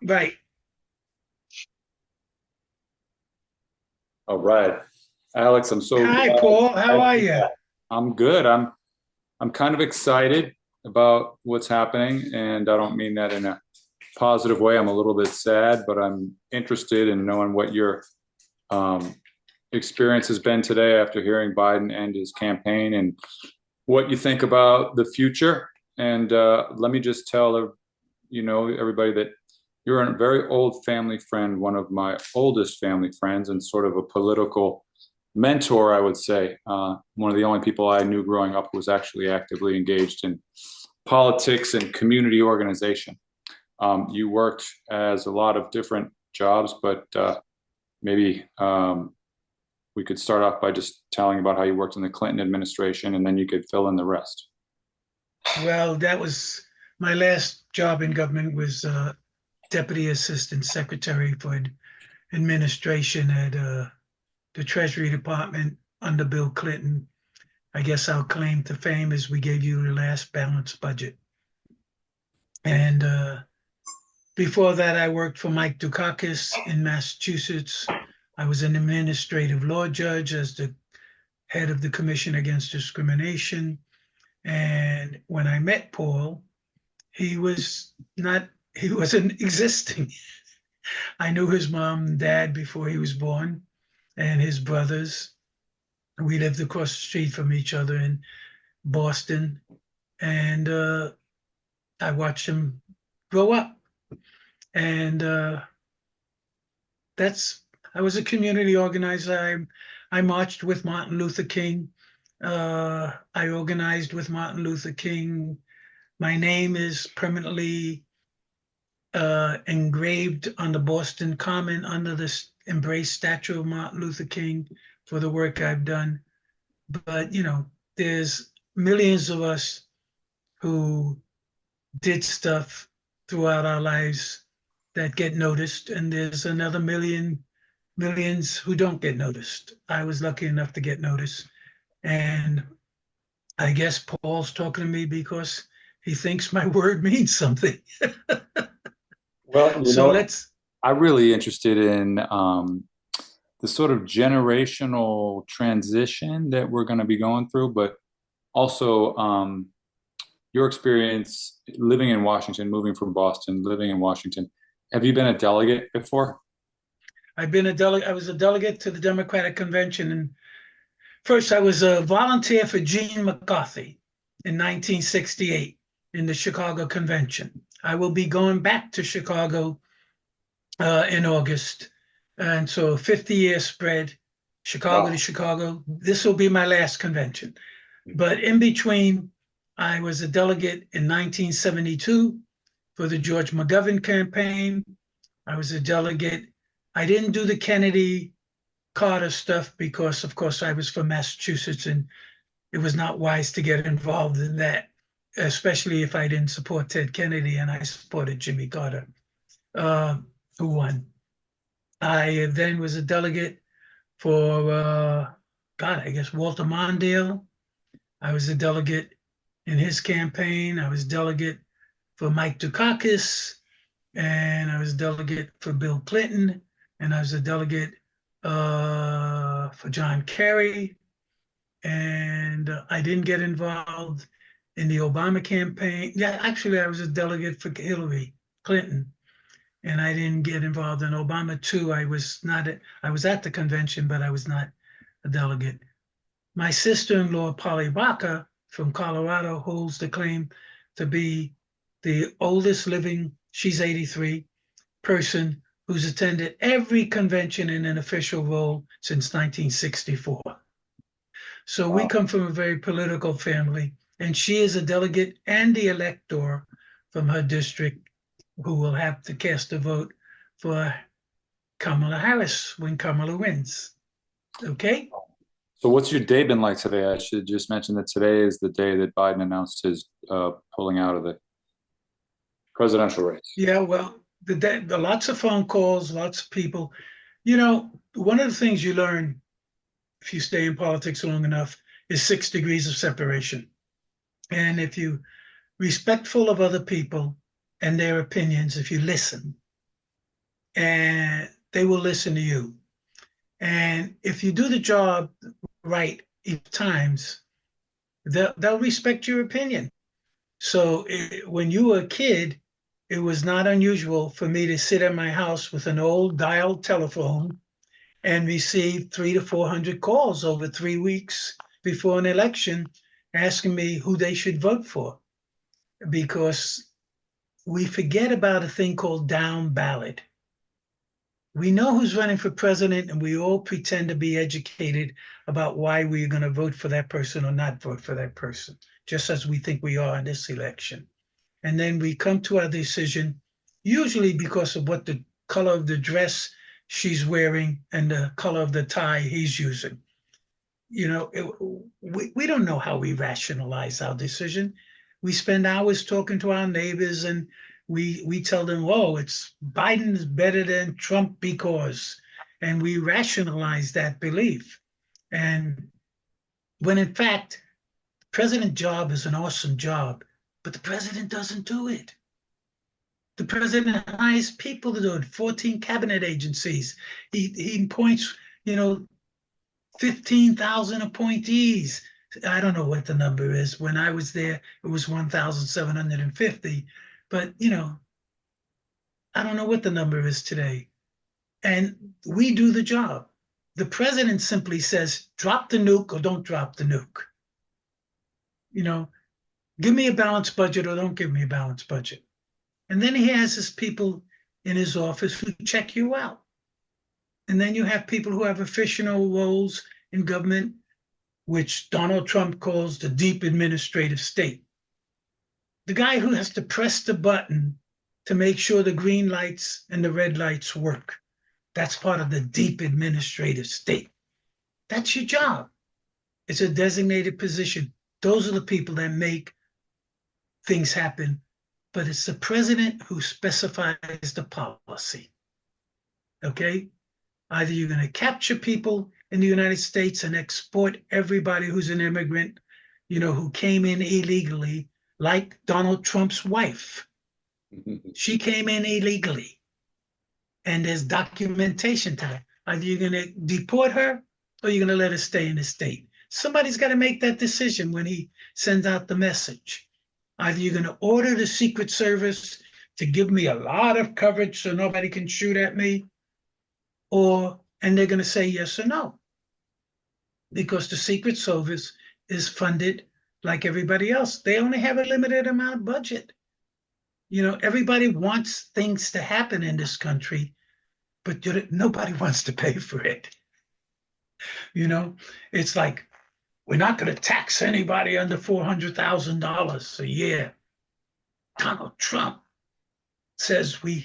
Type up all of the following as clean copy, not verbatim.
Right. All right. Alex, I'm so Hi, glad. Paul. How are Yeah, you? I'm good. I'm kind of excited about what's happening, and I don't mean that in a positive way. I'm a little bit sad, but I'm interested in knowing what your um, experience has been today after hearing Biden end his campaign and what you think about the future. And let me just tell everybody that you're a very old family friend, one of my oldest family friends, and sort of a political mentor, I would say. One of the only people I knew growing up who was actually actively engaged in politics and community organization. You worked as a lot of different jobs, but maybe we could start off by just telling about how you worked in the Clinton administration, and then you could fill in the rest. Well, that was my last job in government was Deputy Assistant Secretary for Administration at the Treasury Department under Bill Clinton. I guess our claim to fame is we gave you the last balanced budget. And before that, I worked for Mike Dukakis in Massachusetts. I was an administrative law judge as the head of the Commission Against Discrimination. And when I met Paul, he was not, he wasn't existing. I knew his mom and dad before he was born and his brothers. We lived across the street from each other in Boston. And I watched him grow up. And that's, I was a community organizer. I marched with Martin Luther King. I organized with Martin Luther King. My name is permanently engraved on the Boston Common under this embraced statue of Martin Luther King for the work I've done. But, there's millions of us who did stuff throughout our lives that get noticed, and there's another millions who don't get noticed. I was lucky enough to get noticed. And I guess Paul's talking to me because he thinks my word means something. Well, So let's, I'm really interested in the sort of generational transition that we're going to be going through, but also your experience living in Washington, moving from Boston, living in Washington. Have you been a delegate before? I've been a delegate. I was a delegate to the Democratic Convention. And first, I was a volunteer for Gene McCarthy in 1968 in the Chicago Convention. I will be going back to Chicago in August. And so 50-year spread, Chicago to Wow. Chicago. This will be my last convention. But in between, I was a delegate in 1972 for the George McGovern campaign. I was a delegate. I didn't do the Kennedy Carter stuff because, of course, I was from Massachusetts and it was not wise to get involved in that, especially if I didn't support Ted Kennedy and I supported Jimmy Carter, uh, who won. I then was a delegate for, God, I guess Walter Mondale. I was a delegate in his campaign. I was delegate for Mike Dukakis, and I was delegate for Bill Clinton, and I was a delegate for John Kerry. And I didn't get involved in the Obama campaign. Yeah, actually, I was a delegate for Hillary Clinton, and I didn't get involved in Obama too. I was at the convention, but I was not a delegate. My sister-in-law, Polly Baca from Colorado, holds the claim to be the oldest living, she's 83, person who's attended every convention in an official role since 1964. So we Wow. come from a very political family, and she is a delegate and the elector from her district who will have to cast a vote for Kamala Harris when Kamala wins. Okay? So, what's your day been like today? I should just mention that today is the day that Biden announced his pulling out of the presidential race. Yeah, well, the lots of phone calls, lots of people. One of the things you learn if you stay in politics long enough is 6 degrees of separation. And if you respectful of other people and their opinions, if you listen, and they will listen to you. And if you do the job right each times, they'll respect your opinion. So when you were a kid, it was not unusual for me to sit at my house with an old dial telephone and receive 300 to 400 calls over 3 weeks before an election asking me who they should vote for, because we forget about a thing called down ballot. We know who's running for president, and we all pretend to be educated about why we're going to vote for that person or not vote for that person, just as we think we are in this election. And then we come to our decision, usually because of what the color of the dress she's wearing and the color of the tie he's using. You know, we don't know how we rationalize our decision. We spend hours talking to our neighbors, and we tell them, "Oh, it's Biden's better than Trump because," and we rationalize that belief. And when in fact, the president's job is an awesome job, but the president doesn't do it. The president hires people to do it, 14 cabinet agencies. He appoints, 15,000 appointees. I don't know what the number is. When I was there, it was 1,750. But, I don't know what the number is today. And we do the job. The president simply says, drop the nuke or don't drop the nuke. Give me a balanced budget or don't give me a balanced budget. And then he has his people in his office who check you out. And then you have people who have official roles in government, which Donald Trump calls the deep administrative state. The guy who has to press the button to make sure the green lights and the red lights work. That's part of the deep administrative state. That's your job. It's a designated position. Those are the people that make things happen. But it's the president who specifies the policy. Okay? Either you're going to capture people in the United States and export everybody who's an immigrant, who came in illegally, like Donald Trump's wife. She came in illegally. And there's documentation to that. Either you're going to deport her or you're going to let her stay in the state. Somebody's got to make that decision when he sends out the message. Either you're going to order the Secret Service to give me a lot of coverage so nobody can shoot at me, and they're going to say yes or no. Because the Secret Service is funded like everybody else. They only have a limited amount of budget. Everybody wants things to happen in this country, but nobody wants to pay for it. It's like, we're not going to tax anybody under $400,000 a year. Donald Trump says we're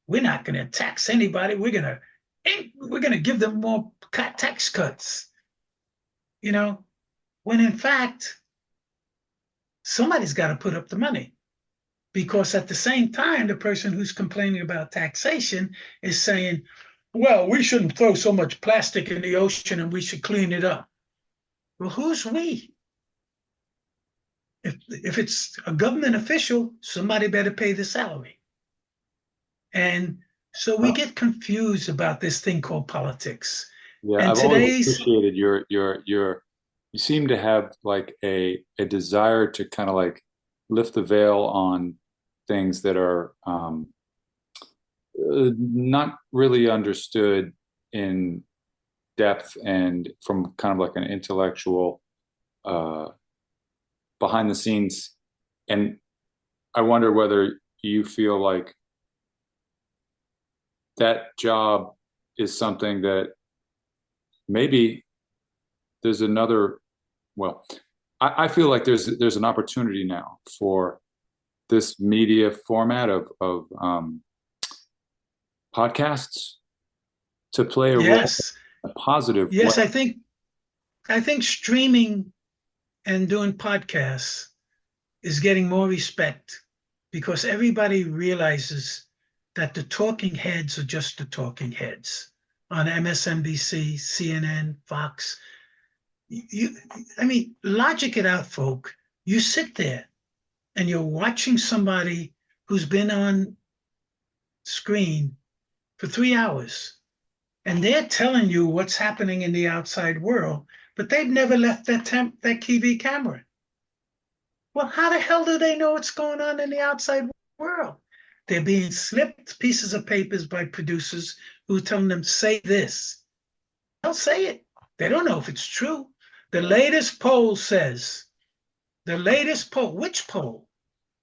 not going to tax anybody. We're going to give them more tax cuts. When in fact, somebody's got to put up the money. Because at the same time, the person who's complaining about taxation is saying, well, we shouldn't throw so much plastic in the ocean and we should clean it up. Well, who's we? If it's a government official, somebody better pay the salary. And so we get confused about this thing called politics. Yeah, and I've always appreciated you seem to have like a desire to kind of like lift the veil on things that are not really understood in depth and from kind of like an intellectual behind the scenes. And I wonder whether you feel like that job is something that maybe there's another, well, I feel like there's an opportunity now for this media format of podcasts to play a role, a positive Yes, way. I think streaming and doing podcasts is getting more respect because everybody realizes that the talking heads are just the talking heads on MSNBC, CNN, Fox. Logic it out, folk. You sit there and you're watching somebody who's been on screen for 3 hours. And they're telling you what's happening in the outside world, but they've never left that TV camera. Well, how the hell do they know what's going on in the outside world? They're being slipped pieces of papers by producers who are telling them, say this. They'll say it. They don't know if it's true. The latest poll says, which poll?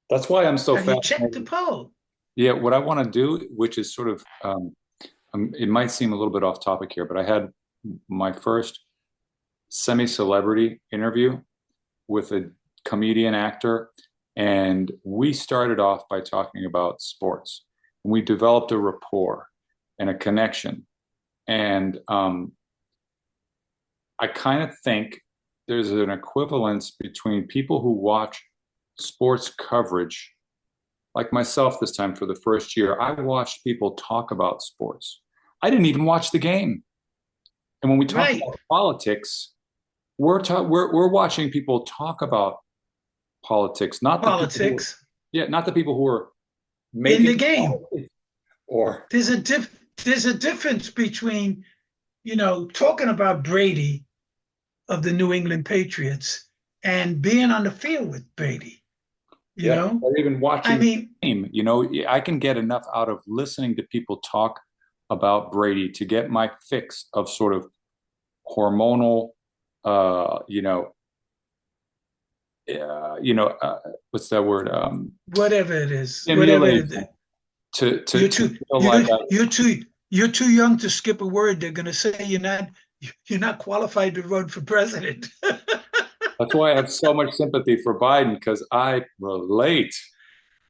That's why I'm so Have you fascinated. checked the poll? Yeah, what I want to do, which is sort of, it might seem a little bit off topic here, but I had my first semi-celebrity interview with a comedian actor, and we started off by talking about sports. And we developed a rapport and a connection. And I kind of think there's an equivalence between people who watch sports coverage, like myself this time for the first year. I watched people talk about sports. I didn't even watch the game. And when we talk about politics, we're watching people talk about politics, not politics. Not the people who are making in the game. Or there's a difference between, talking about Brady of the New England Patriots and being on the field with Brady. You know, or even watching the game. I can get enough out of listening to people talk about Brady to get my fix of sort of hormonal, what's that word? Whatever it is, whatever it is. You're too young to skip a word. They're going to say you're not qualified to run for president. That's why I have so much sympathy for Biden, because I relate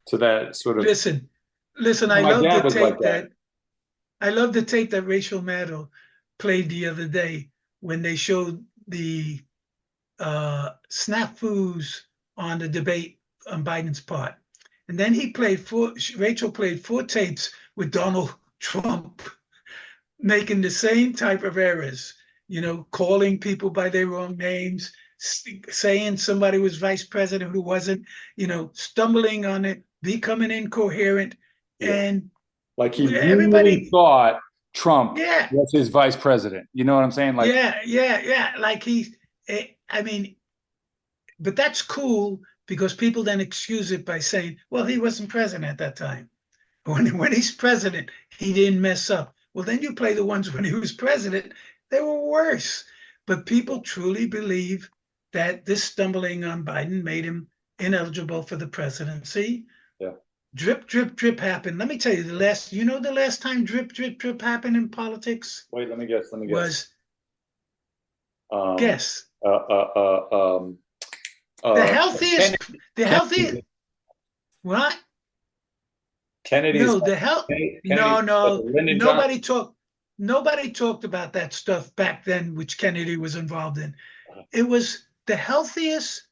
to that sort of. Listen. I love the tape I love the tape that Rachel Maddow played the other day when they showed the snafus on the debate on Biden's part. And then Rachel played 4 tapes with Donald Trump making the same type of errors, calling people by their wrong names, saying somebody was vice president who wasn't, stumbling on it, becoming incoherent. And like he really thought Trump was his vice president. You know what I'm saying? Like, yeah. Like but that's cool because people then excuse it by saying, well, he wasn't president at that time. When he's president, he didn't mess up. Well, then you play the ones when he was president, they were worse. But people truly believe that this stumbling on Biden made him ineligible for the presidency. Yeah. Drip, drip, drip happened. Let me tell you, the last time drip, drip, drip happened in politics? Wait, let me guess. Was guess. The healthiest. What? Kennedy's. No, Nobody talked about that stuff back then, which Kennedy was involved in. It was the healthiest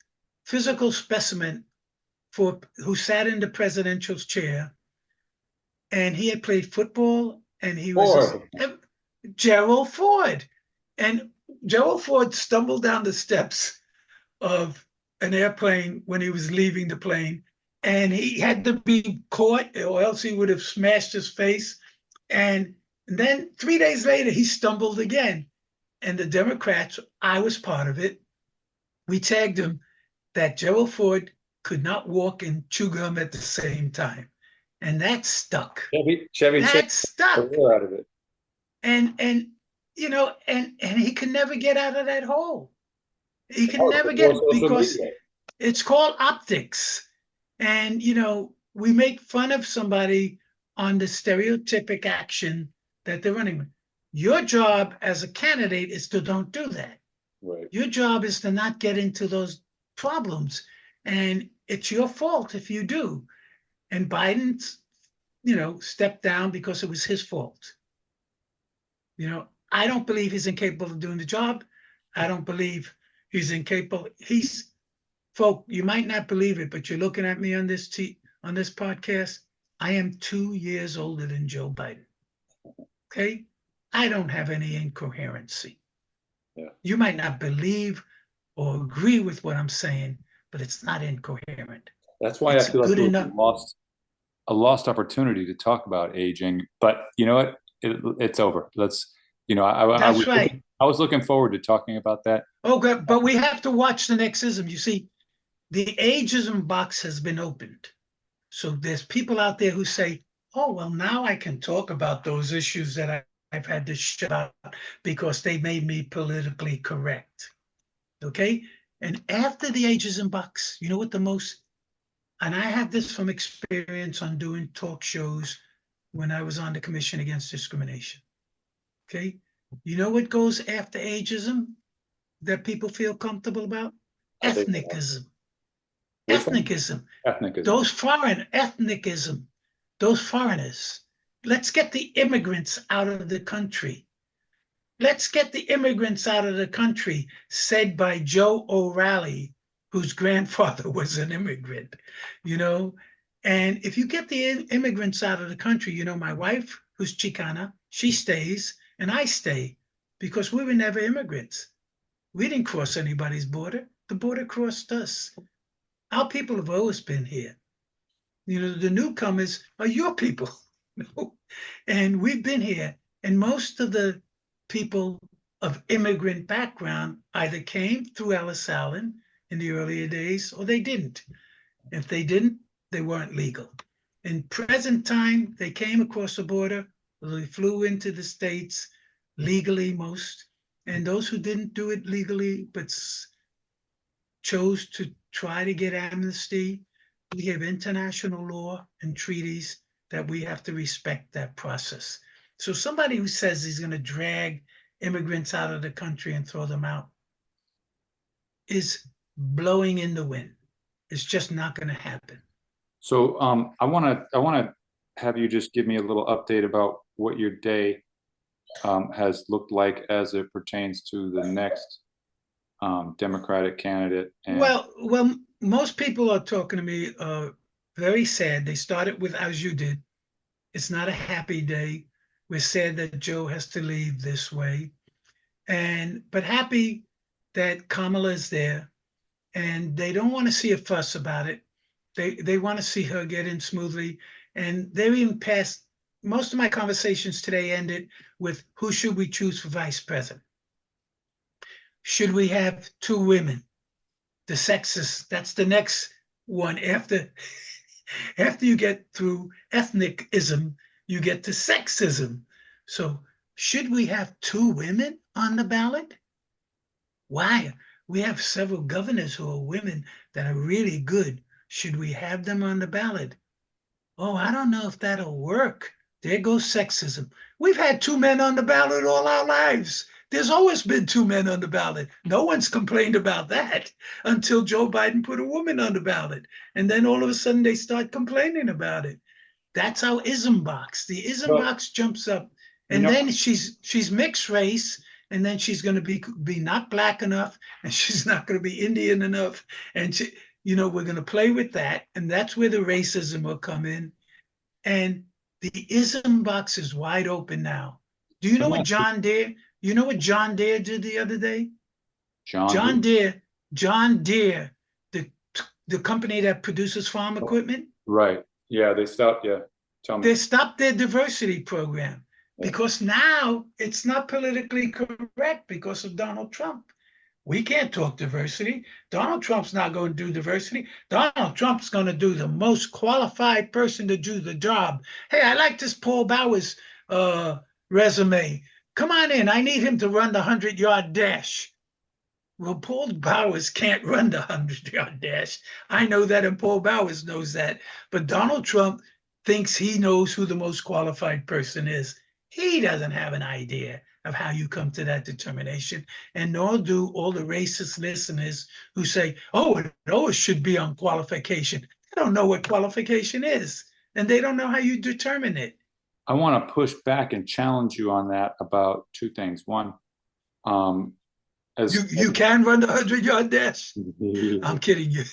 physical specimen who sat in the presidential chair, and he had played football, and he was Gerald Ford. And Gerald Ford stumbled down the steps of an airplane when he was leaving the plane, and he had to be caught or else he would have smashed his face. And then 3 days later, he stumbled again. And the Democrats, I was part of it, we tagged him that Gerald Ford could not walk and chew gum at the same time. And that stuck. That stuck. Out of it. And he could never get out of that hole. He can never get it because it's called optics. And, we make fun of somebody on the stereotypic action that they're running with. Your job as a candidate is to don't do that. Right. Your job is to not get into those problems. And it's your fault if you do. And Biden's, stepped down because it was his fault. I don't believe he's incapable of doing the job. I don't believe he's incapable. Folk, you might not believe it, but you're looking at me on this podcast. I am 2 years older than Joe Biden. Okay? I don't have any incoherency. Yeah. You might not believe or agree with what I'm saying, but it's not incoherent. That's why I feel like we lost a lost opportunity to talk about aging. But you know what? it's over. Let's, That's right. I was looking forward to talking about that. Oh, good. But we have to watch the next ism. You see, the ageism box has been opened. So there's people out there who say, oh, well, now I can talk about those issues that I've had to shut out because they made me politically correct. Okay. And after the ageism box, you know what the most, and I have this from experience on doing talk shows when I was on the Commission Against Discrimination. Okay. You know what goes after ageism that people feel comfortable about? Ethnicism. Ethnicism. Ethnicism. Ethnicism. Those foreigners. Let's get the immigrants out of the country. Let's get the immigrants out of the country, said by Joe O'Reilly, whose grandfather was an immigrant, And if you get the immigrants out of the country, my wife, who's Chicana, she stays and I stay because we were never immigrants. We didn't cross anybody's border. The border crossed us. Our people have always been here. The newcomers are your people. And we've been here. And most of the people of immigrant background either came through Ellis Allen in the earlier days or they didn't. If they didn't, they weren't legal. In present time, they came across the border, they flew into the States legally, most. And those who didn't do it legally but chose to try to get amnesty, we have international law and treaties that we have to respect that process. So somebody who says he's going to drag immigrants out of the country and throw them out is blowing in the wind. It's just not going to happen. So I want to have you just give me a little update about what your day has looked like as it pertains to the next Democratic candidate. Well, most people are talking to me very sad. They started with, as you did, it's not a happy day. We're sad that Joe has to leave this way, but happy that Kamala is there, and they don't want to see a fuss about it. They want to see her get in smoothly, and they're even past. Most of my conversations today ended with who should we choose for vice president? Should we have two women? The sexist, that's the next one. After you get through ethnicism, you get to sexism. So should we have two women on the ballot? Why? We have several governors who are women that are really good. Should we have them on the ballot? Oh, I don't know if that'll work. There goes sexism. We've had two men on the ballot all our lives. There's always been two men on the ballot. No one's complained about that until Joe Biden put a woman on the ballot. And then all of a sudden they start complaining about it. That's our ism box. The ism box jumps up. And then she's mixed race. And then she's going to be not black enough. And she's not going to be Indian enough. And we're going to play with that. And that's where the racism will come in. And the ism box is wide open now. Do you know what John Deere? You know what John Deere did the other day? John Deere, the company that produces farm equipment. Right. Yeah, they stopped. Yeah. Tell me. They stopped their diversity program because now it's not politically correct because of Donald Trump. We can't talk diversity. Donald Trump's not going to do diversity. Donald Trump's going to do the most qualified person to do the job. Hey, I like this Paul Bowers resume. Come on in. I need him to run the 100-yard dash. Well, Paul Bowers can't run the 100-yard dash. I know that, and Paul Bowers knows that. But Donald Trump thinks he knows who the most qualified person is. He doesn't have an idea of how you come to that determination, and nor do all the racist listeners who say, oh, it always should be on qualification. They don't know what qualification is, and they don't know how you determine it. I want to push back and challenge you on that about two things. One, you can run the 100-yard dash. I'm kidding you.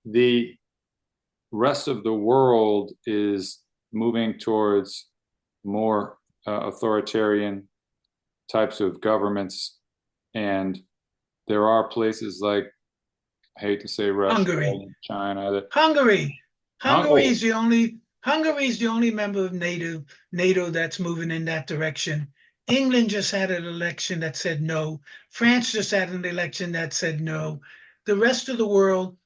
The rest of the world is moving towards more authoritarian types of governments, and there are places like, I hate to say Russia, Hungary, China. Hungary is the only. Hungary is the only member of NATO that's moving in that direction. England just had an election that said no. France just had an election that said no. The rest of the world,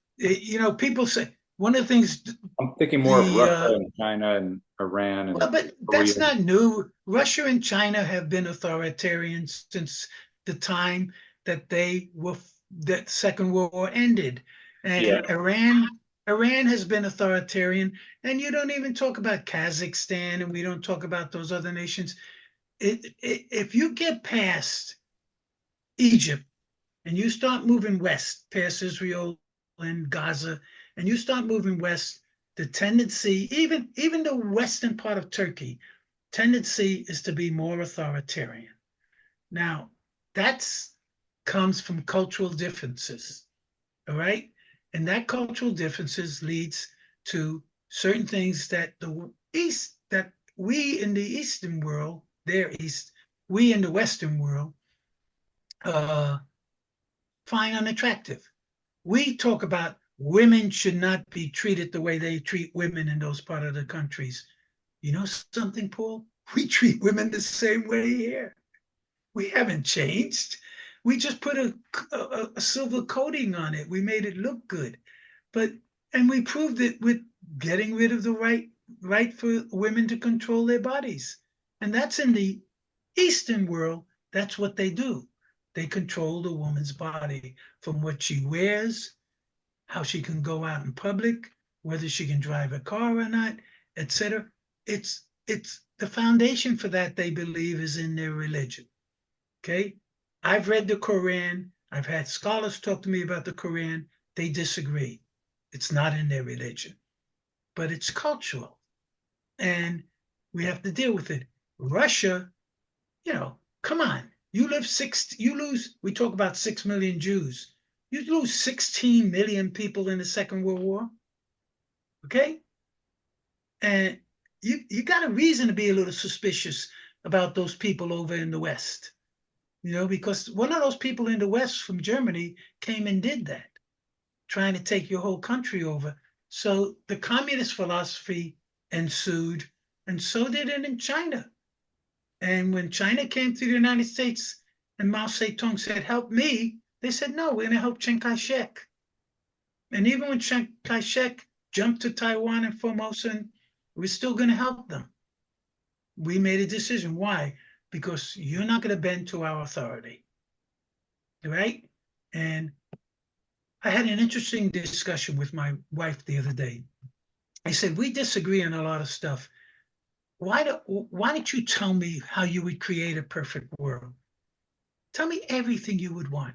people say one of the things I'm thinking more of Russia and China and Iran and well, but Korea. that's not new. Russia and China have been authoritarian since the time that that Second World War ended. And Yeah. Iran has been authoritarian. And you don't even talk about Kazakhstan, and we don't talk about those other nations. If you get past Egypt and you start moving west past Israel and Gaza, and you start moving west, the tendency, even the western part of Turkey, tendency is to be more authoritarian. Now, that's comes from cultural differences, all right? And that cultural differences leads to certain things that that we in the Eastern world, we in the Western world, uh, find unattractive. We talk about women should not be treated the way they treat women in those part of the countries. You know something, Paul? We treat women the same way here. We haven't changed. We just put a silver coating on it. We made it look good. And we proved it with getting rid of the right for women to control their bodies. And that's in the Eastern world. That's what they do. They control the woman's body from what she wears, how she can go out in public, whether she can drive a car or not, etc. It's the foundation for that, they believe, is in their religion. Okay? I've read the Quran. I've had scholars talk to me about the Quran. They disagree. It's not in their religion, but it's cultural. And we have to deal with it. Russia, come on. You lose, we talk about 6 million Jews. You lose 16 million people in the Second World War. Okay? And you got a reason to be a little suspicious about those people over in the West. Because one of those people in the West from Germany came and did that, trying to take your whole country over. So the communist philosophy ensued, and so did it in China. And when China came to the United States and Mao Zedong said, help me, they said, no, we're going to help Chiang Kai-shek. And even when Chiang Kai-shek jumped to Taiwan and Formosa, we're still going to help them. We made a decision. Why? Because you're not going to bend to our authority, right? And I had an interesting discussion with my wife the other day. I said, we disagree on a lot of stuff. Why don't you tell me how you would create a perfect world? Tell me everything you would want.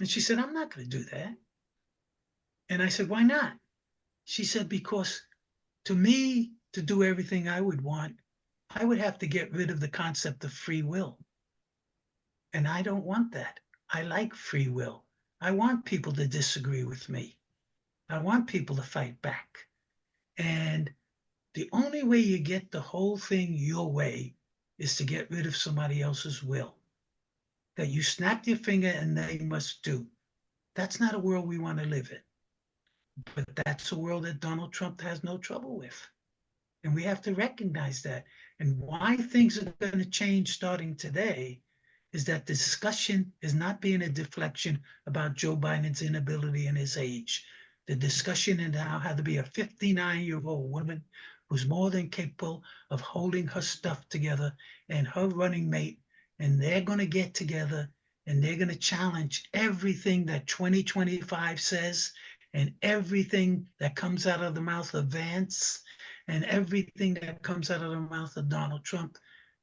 And she said, I'm not going to do that. And I said, why not? She said, because to me, to do everything I would want, I would have to get rid of the concept of free will. And I don't want that. I like free will. I want people to disagree with me. I want people to fight back. And the only way you get the whole thing your way is to get rid of somebody else's will. That you snap your finger and they must do. That's not a world we want to live in. But that's a world that Donald Trump has no trouble with. And we have to recognize that. And why things are going to change starting today is that the discussion is not being a deflection about Joe Biden's inability and his age. The discussion is now how to be a 59-year-old woman who's more than capable of holding her stuff together and her running mate, and they're going to get together and they're going to challenge everything that 2025 says and everything that comes out of the mouth of Vance and everything that comes out of the mouth of Donald Trump,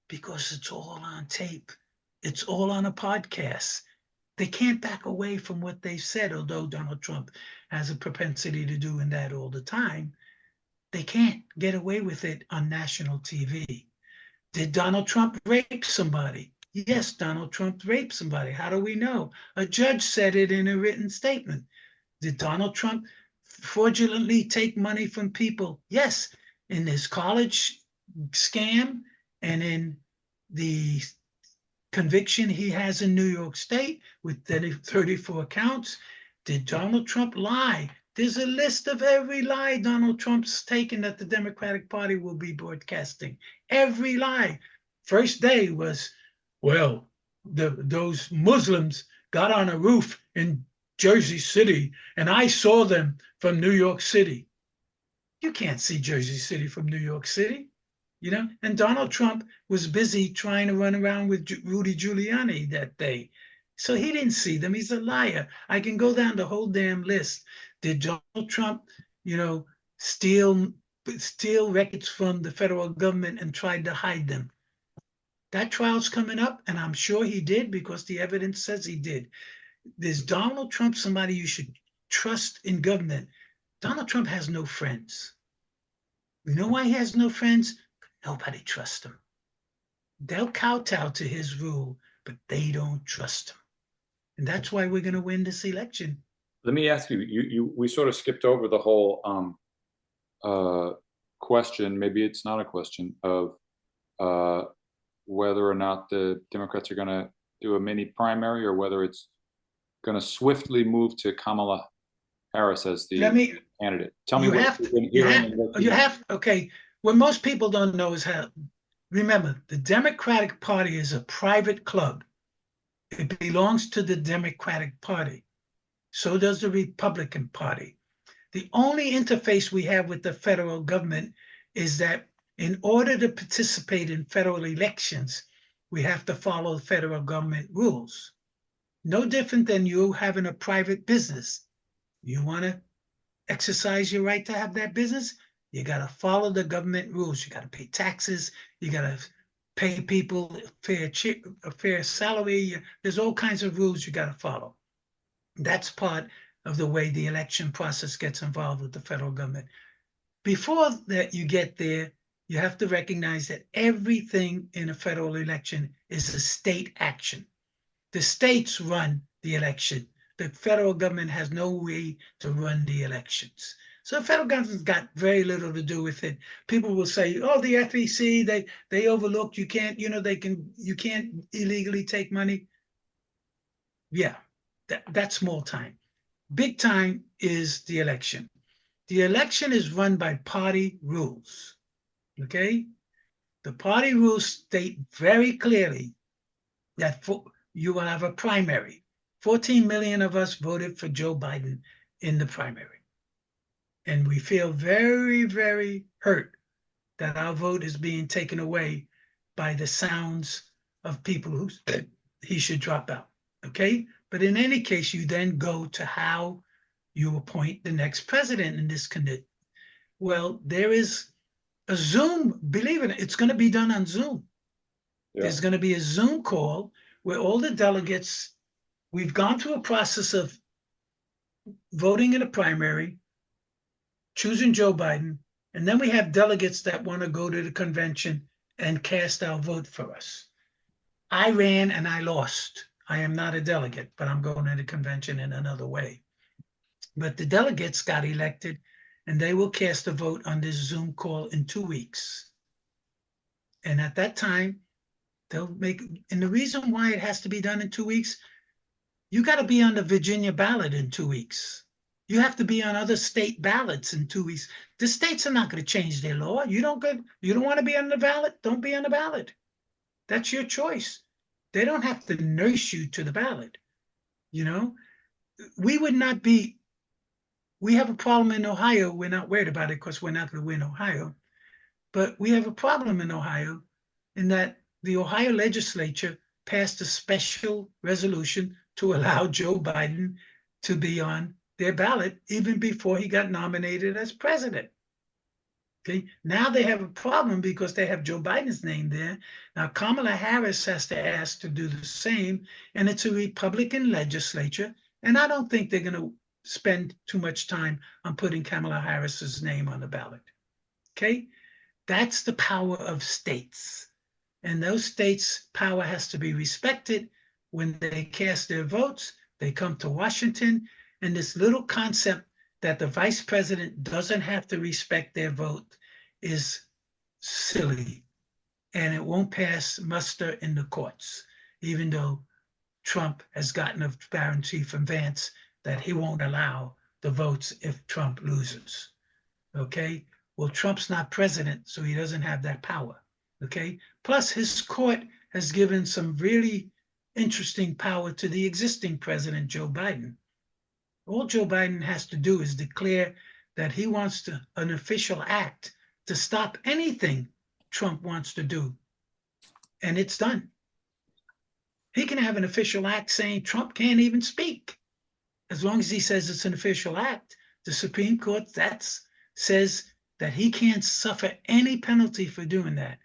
because it's all on tape. It's all on a podcast. They can't back away from what they've said, although Donald Trump has a propensity to doing that all the time. They can't get away with it on national TV. Did Donald Trump rape somebody? Yes, Donald Trump raped somebody. How do we know? A judge said it in a written statement. Did Donald Trump fraudulently take money from people? Yes, in his college scam and in the conviction he has in New York State with 34 counts. Did Donald Trump lie There's a list of every lie Donald Trump's taken that the Democratic Party will be broadcasting. Every lie. First day was, well, those Muslims got on a roof in Jersey City, and I saw them from New York City. You can't see Jersey City from New York City, you know? And Donald Trump was busy trying to run around with Rudy Giuliani that day. So he didn't see them. He's a liar. I can go down the whole damn list. Did Donald Trump, you know, steal records from the federal government and tried to hide them? That trial's coming up, and I'm sure he did because the evidence says he did. Is Donald Trump somebody you should trust in government? Donald Trump has no friends. You know why he has no friends? Nobody trusts him. They'll kowtow to his rule, but they don't trust him. And that's why we're going to win this election. Let me ask you, we sort of skipped over the whole question, maybe it's not a question, of whether or not the Democrats are going to do a mini primary or whether it's going to swiftly move to Kamala Harris as the candidate. Tell me what you've been hearing. Okay. What most people don't know is how, remember, the Democratic Party is a private club. It belongs to the Democratic Party. So does the Republican Party. The only interface we have with the federal government is that in order to participate in federal elections, we have to follow federal government rules. No different than you having a private business. You want to exercise your right to have that business, you got to follow the government rules. You got to pay taxes. You got to pay people a fair salary. There's all kinds of rules you got to follow. That's part of the way the election process gets involved with the federal government. Before that you get there, you have to recognize that everything in a federal election is a state action. The states run the election. The federal government has no way to run the elections. So the federal government's got very little to do with it. People will say, oh, the FEC, they overlooked, you can't, you can't illegally take money. Yeah, that's small time. Big time is the election. The election is run by party rules, okay? The party rules state very clearly that you will have a primary. 14 million of us voted for Joe Biden in the primary. And we feel very, very hurt that our vote is being taken away by the sounds of people who said he should drop out, okay? But in any case, you then go to how you appoint the next president in this condition. Well, there is a Zoom, believe it, it's going to be done on Zoom. Yeah. There's going to be a Zoom call where all the delegates, we've gone through a process of voting in a primary, choosing Joe Biden, and then we have delegates that want to go to the convention and cast our vote for us. I ran and I lost. I am not a delegate, but I'm going to the convention in another way. But the delegates got elected, and they will cast a vote on this Zoom call in 2 weeks. And at that time, they'll make, and the reason why it has to be done in 2 weeks, you got to be on the Virginia ballot in 2 weeks. You have to be on other state ballots in 2 weeks. The states are not going to change their law. You don't want to be on the ballot? Don't be on the ballot. That's your choice. They don't have to nurse you to the ballot. You know, we would not be, we have a problem in Ohio. We're not worried about it because we're not going to win Ohio. But we have a problem in Ohio in that the Ohio legislature passed a special resolution to allow Joe Biden to be on their ballot even before he got nominated as president. Okay, now they have a problem because they have Joe Biden's name there. Now Kamala Harris has to ask to do the same, and it's a Republican legislature, and I don't think they're going to spend too much time on putting Kamala Harris's name on the ballot. Okay, that's the power of states, and those states' power has to be respected. When they cast their votes, they come to Washington, and this little concept that the vice president doesn't have to respect their vote is silly, and it won't pass muster in the courts, even though Trump has gotten a guarantee from Vance that he won't allow the votes if Trump loses. Okay. Well, Trump's not president, so he doesn't have that power. Okay. Plus, his court has given some really interesting power to the existing president, Joe Biden. All Joe Biden has to do is declare that he wants an official act to stop anything Trump wants to do, and it's done. He can have an official act saying Trump can't even speak. As long as he says it's an official act, the Supreme Court says that he can't suffer any penalty for doing that.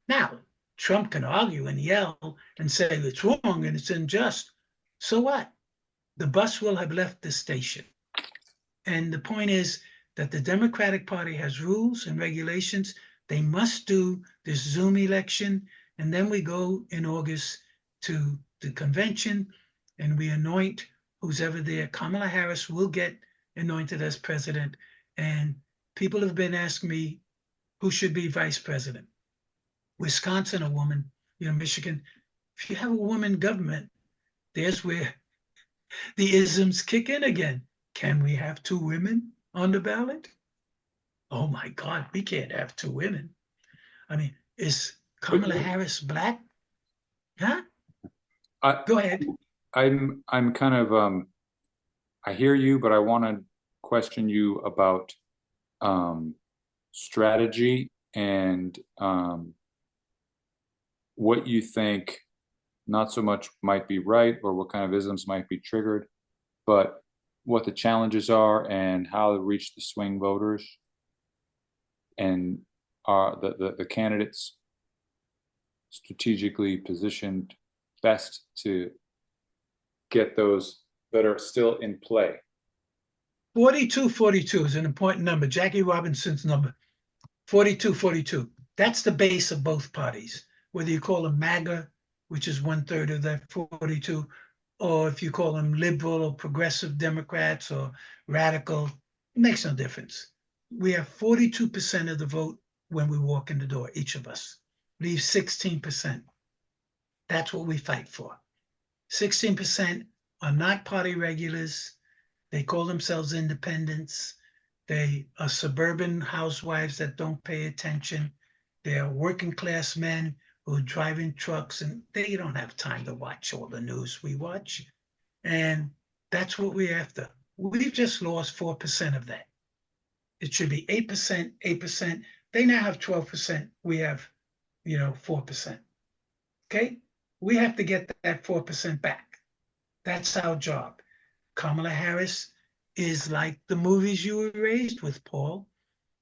Now, Trump can argue and yell and say it's wrong and it's unjust. So what? The bus will have left the station. And the point is that the Democratic Party has rules and regulations. They must do this Zoom election. And then we go in August to the convention and we anoint who's ever there. Kamala Harris will get anointed as president. And people have been asking me who should be vice president. Wisconsin, a woman, Michigan. If you have a woman government, there's where the isms kick in again. Can we have 2 women on the ballot? Oh my God, we can't have 2 women. I mean, is Kamala Harris black? Huh? Go ahead. I'm kind of I hear you, but I want to question you about strategy and what you think not so much might be right or what kind of isms might be triggered, but what the challenges are and how to reach the swing voters and are the candidates strategically positioned best to get those that are still in play. 4242 is an important number. Jackie Robinson's number, 4242. That's the base of both parties, whether you call them MAGA, which is 1/3 of that 42, or if you call them liberal or progressive Democrats or radical, it makes no difference. We have 42% of the vote when we walk in the door, each of us. Leaves 16%. That's what we fight for. 16% are not party regulars. They call themselves independents. They are suburban housewives that don't pay attention. They are working class men who are driving trucks and they don't have time to watch all the news we watch. And that's what we're after. We've just lost 4% of that. It should be 8%, 8%. They now have 12%. We have, 4%. Okay? We have to get that 4% back. That's our job. Kamala Harris is like the movies you were raised with, Paul.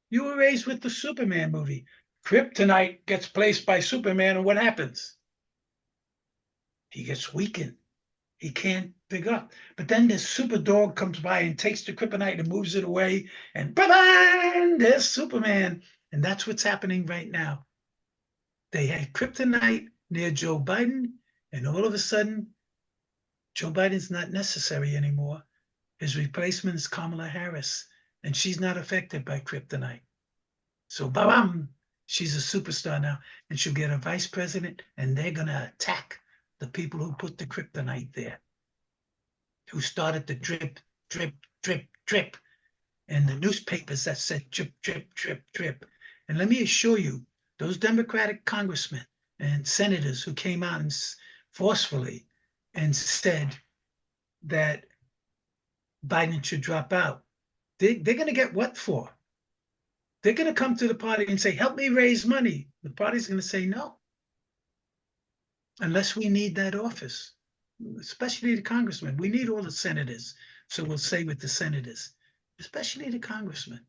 You were raised with the Superman movie. Kryptonite gets placed by Superman, and what happens? He gets weakened. He can't pick up. But then this super dog comes by and takes the kryptonite and moves it away, and bye-bye, there's Superman. And that's what's happening right now. They had kryptonite near Joe Biden, and all of a sudden, Joe Biden's not necessary anymore. His replacement is Kamala Harris, and she's not affected by kryptonite. So, bam, she's a superstar now, and she'll get a vice president, and they're going to attack the people who put the kryptonite there, who started the drip, drip, drip, drip, and the newspapers that said drip, drip, drip, drip. And let me assure you, those Democratic congressmen and senators who came out and forcefully and said that Biden should drop out, they're going to get what for? They're going to come to the party and say, help me raise money. The party's going to say no. Unless we need that office, especially the congressmen. We need all the senators. So we'll say with the senators, especially the congressmen.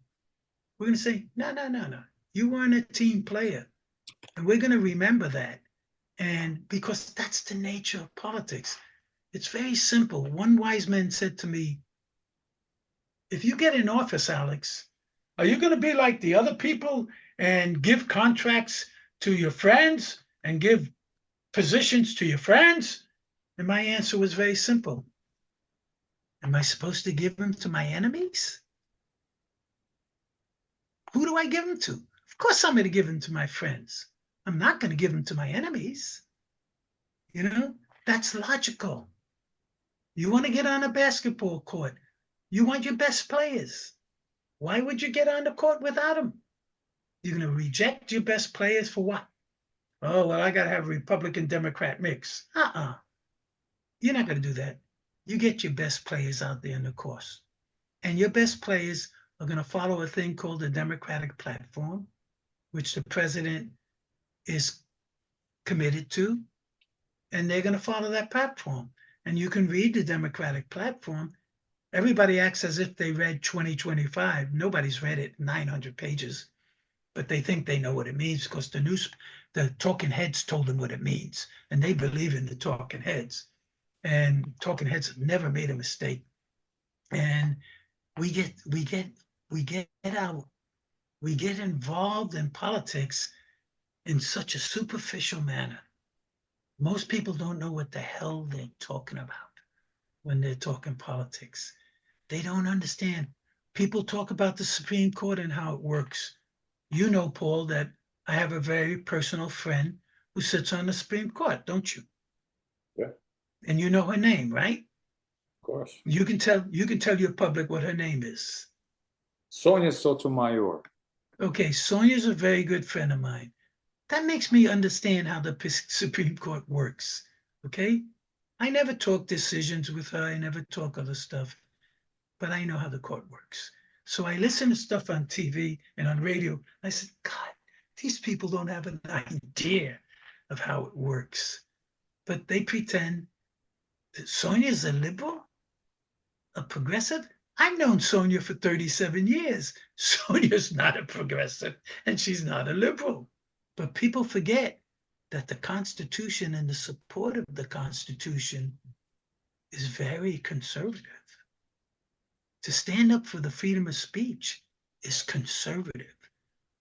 We're going to say, no. You weren't a team player. And we're going to remember that. And because that's the nature of politics. It's very simple. One wise man said to me, if you get in office, Alex, are you going to be like the other people and give contracts to your friends and give positions to your friends? And my answer was very simple. Am I supposed to give them to my enemies? Who do I give them to? Of course I'm going to give them to my friends. I'm not going to give them to my enemies. That's logical. You want to get on a basketball court, You want your best players. Why would you get on the court without them? You're going to reject your best players for what? Oh, well, I got to have a Republican Democrat mix. You're not going to do that. You get your best players out there in the course. And your best players are going to follow a thing called the Democratic platform, which the president is committed to. And they're going to follow that platform. And you can read the Democratic platform. Everybody acts as if they read 2025. Nobody's read it, 900 pages, but they think they know what it means because the talking heads told them what it means, and they believe in the talking heads. And talking heads have never made a mistake. And we get involved in politics in such a superficial manner. Most people don't know what the hell they're talking about when they're talking politics. They don't understand. People talk about the Supreme Court and how it works. You know, Paul, that I have a very personal friend who sits on the Supreme Court, don't you? Yeah. And you know her name, right? Of course. You can tell your public what her name is. Sonia Sotomayor. Okay, Sonia's a very good friend of mine. That makes me understand how the Supreme Court works. Okay? I never talk decisions with her. I never talk other stuff, but I know how the court works. So I listen to stuff on TV and on radio. I said, God, these people don't have an idea of how it works. But they pretend that Sonia's a liberal, a progressive. I've known Sonia for 37 years. Sonia's not a progressive and she's not a liberal. But people forget that the Constitution and the support of the Constitution is very conservative. To stand up for the freedom of speech is conservative.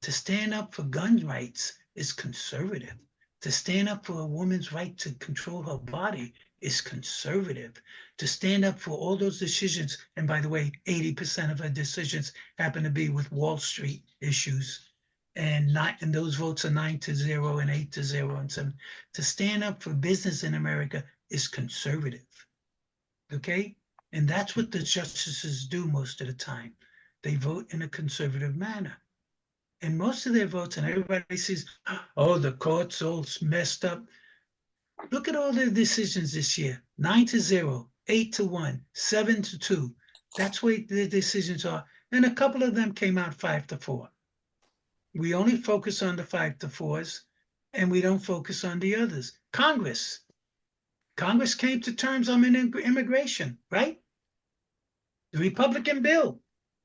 To stand up for gun rights is conservative. To stand up for a woman's right to control her body is conservative. To stand up for all those decisions, and by the way, 80% of her decisions happen to be with Wall Street issues, and those votes are 9-0 and 8-0 and 7. To stand up for business in America is conservative. Okay? And that's what the justices do most of the time. They vote in a conservative manner. And most of their votes, and everybody says, oh, the court's all messed up. Look at all their decisions this year. 9-0, 8-1, 7-2. That's where the decisions are. And a couple of them came out 5-4. We only focus on the 5-4s, and we don't focus on the others. Congress came to terms on immigration, right? The Republican bill.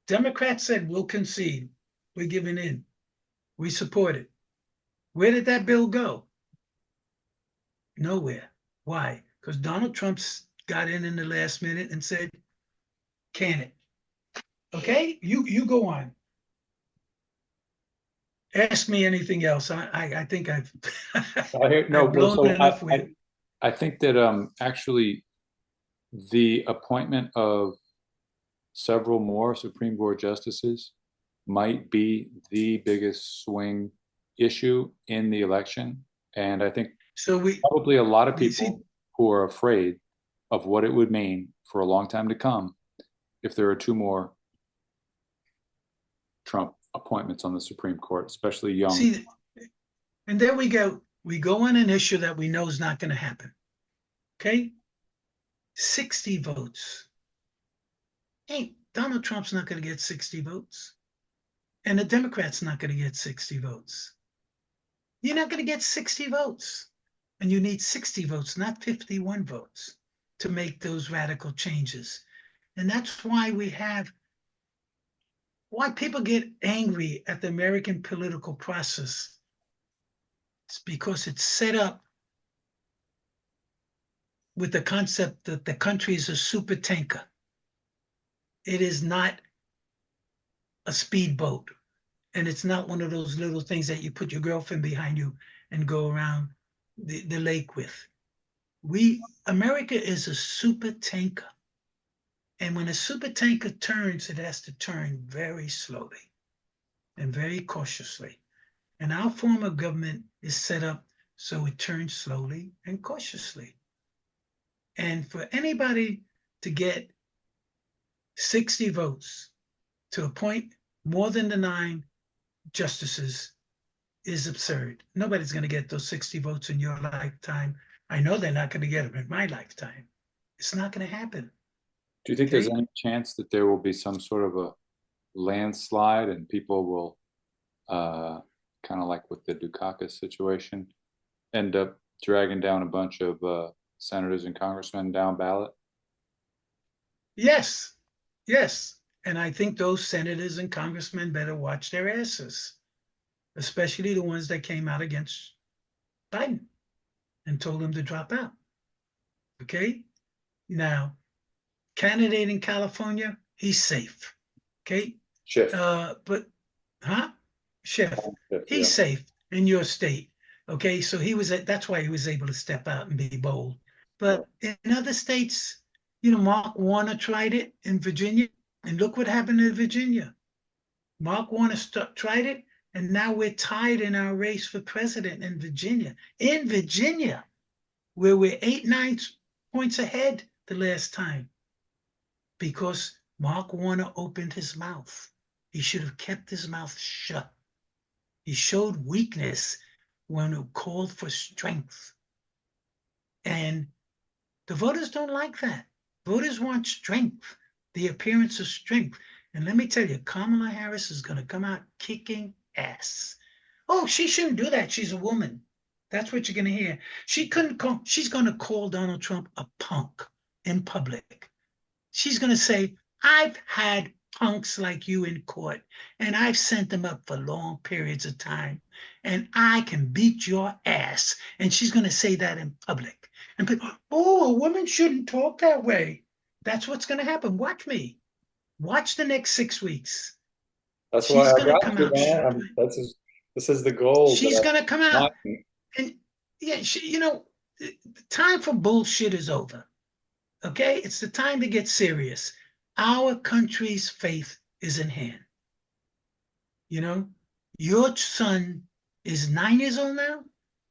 Democrats said, we'll concede. We're giving in. We support it. Where did that bill go? Nowhere. Why? Because Donald Trump got in the last minute and said, can it? Okay, you go on. Ask me anything else. I think I've blown enough with. I think that actually the appointment of several more Supreme Court justices might be the biggest swing issue in the election. And I think probably a lot of people who are afraid of what it would mean for a long time to come if there are two more Trump appointments on the Supreme Court, especially young. See, and there we go. We go on an issue that we know is not going to happen. Okay? 60 votes. Hey, Donald Trump's not going to get 60 votes. And the Democrats not going to get 60 votes. You're not going to get 60 votes. And you need 60 votes, not 51 votes, to make those radical changes. And that's why why people get angry at the American political process. It's because it's set up with the concept that the country is a super tanker. It is not a speedboat. And it's not one of those little things that you put your girlfriend behind you and go around the lake with. America is a super tanker. And when a super tanker turns, it has to turn very slowly and very cautiously. And our form of government is set up so it turns slowly and cautiously. And for anybody to get 60 votes to appoint more than the 9 justices is absurd. Nobody's going to get those 60 votes in your lifetime. I know they're not going to get them in my lifetime. It's not going to happen. Do you think there's Okay? any chance that there will be some sort of a landslide and people will, kind of like with the Dukakis situation, end up dragging down a bunch of senators and congressmen down ballot? Yes, yes. And I think those senators and congressmen better watch their asses, especially the ones that came out against Biden and told him to drop out. Okay? Now, candidate in California, he's safe. Okay? Schiff. But, huh? Schiff, Schiff, he's yeah. safe in your state. Okay, so that's why he was able to step out and be bold. But in other states, Mark Warner tried it in Virginia, and look what happened in Virginia. Mark Warner tried it, and now we're tied in our race for president in Virginia. In Virginia, where we're 8-9 points ahead the last time, because Mark Warner opened his mouth. He should have kept his mouth shut. He showed weakness when it called for strength. And the voters don't like that. Voters want strength, the appearance of strength. And let me tell you, Kamala Harris is going to come out kicking ass. Oh, she shouldn't do that. She's a woman. That's what you're going to hear. She's going to call Donald Trump a punk in public. She's going to say, I've had punks like you in court, and I've sent them up for long periods of time, and I can beat your ass. And she's going to say that in public. And people, oh, a woman shouldn't talk that way. That's what's going to happen. Watch me. Watch the next 6 weeks. That's She's why I going to got come you, out. man. This is the goal. She's going to come out. Want. And yeah, the time for bullshit is over. Okay? It's the time to get serious. Our country's faith is in hand. Your son is 9 years old now?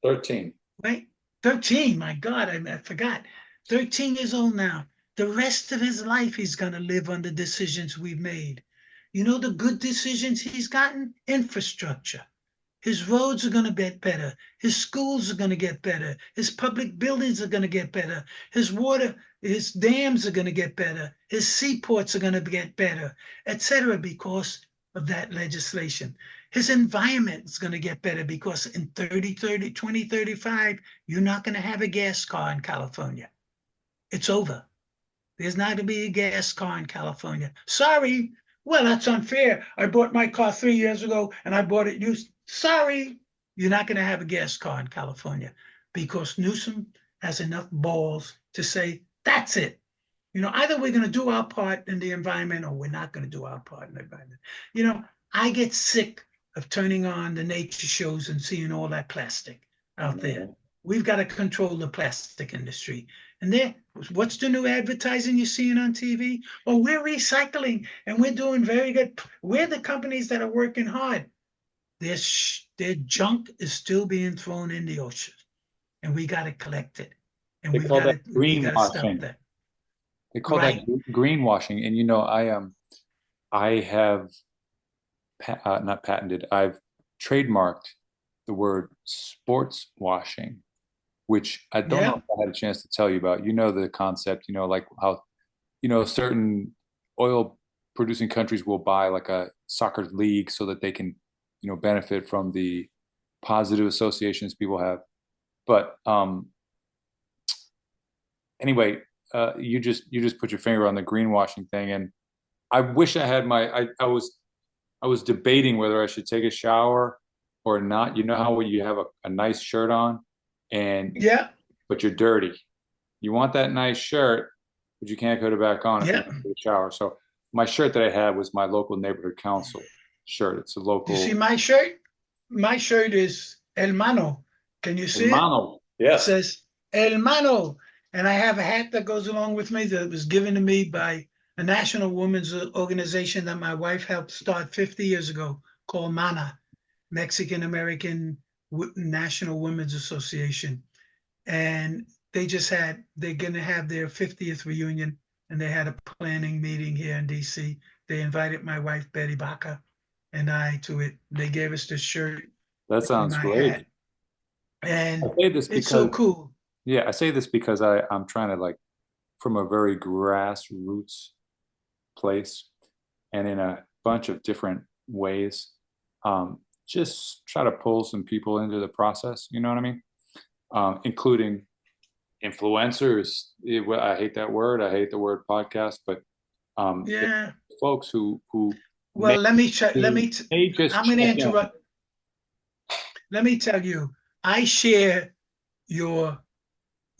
13. Right? 13, my God, I forgot. 13 years old now. The rest of his life, he's going to live on the decisions we've made. The good decisions he's gotten? Infrastructure. His roads are going to get better. His schools are going to get better. His public buildings are going to get better. His dams are going to get better. His seaports are going to get better, etc., because of that legislation. His environment is going to get better because in 2035, you're not going to have a gas car in California. It's over. There's not going to be a gas car in California. Sorry. Well, that's unfair. I bought my car 3 years ago and I bought it used. Sorry, you're not going to have a gas car in California because Newsom has enough balls to say, that's it. Either we're going to do our part in the environment or we're not going to do our part in the environment. I get sick of turning on the nature shows and seeing all that plastic out there. We've got to control the plastic industry. And what's the new advertising you're seeing on TV? Oh, we're recycling and we're doing very good. We're the companies that are working hard. Their junk is still being thrown in the ocean, and we got to collect it. And we got to stop that. They call that greenwashing. And I have not patented. I've trademarked the word sports washing, which I don't know if I had a chance to tell you about. The concept. Like how certain oil producing countries will buy like a soccer league so that they can benefit from the positive associations people have. But anyway, you just put your finger on the greenwashing thing, and I wish I had I was debating whether I should take a shower or not. You know how when you have a nice shirt on but you're dirty. You want that nice shirt, but you can't put it back on if you take a shower. So my shirt that I had was my local neighborhood council shirt. It's a local. You see my shirt? My shirt is Hermano. Can you see Hermano. it? Yes. It says Hermano. And I have a hat that goes along with me that was given to me by a national women's organization that my wife helped start 50 years ago called MANA, Mexican American National Women's Association. And they're going to have their 50th reunion and they had a planning meeting here in DC. They invited my wife, Betty Baca, and I to it. They gave us this shirt That and sounds my great. hat. And I say this it's so because, cool. yeah, I say this because I'm trying to like from a very grassroots place and in a bunch of different ways, just try to pull some people into the process. You know what I mean? Including influencers. I hate that word. I hate the word podcast, but Yeah. folks who Well, may, let me check. may just I'm going to check in. interrupt. Let me tell you, I share your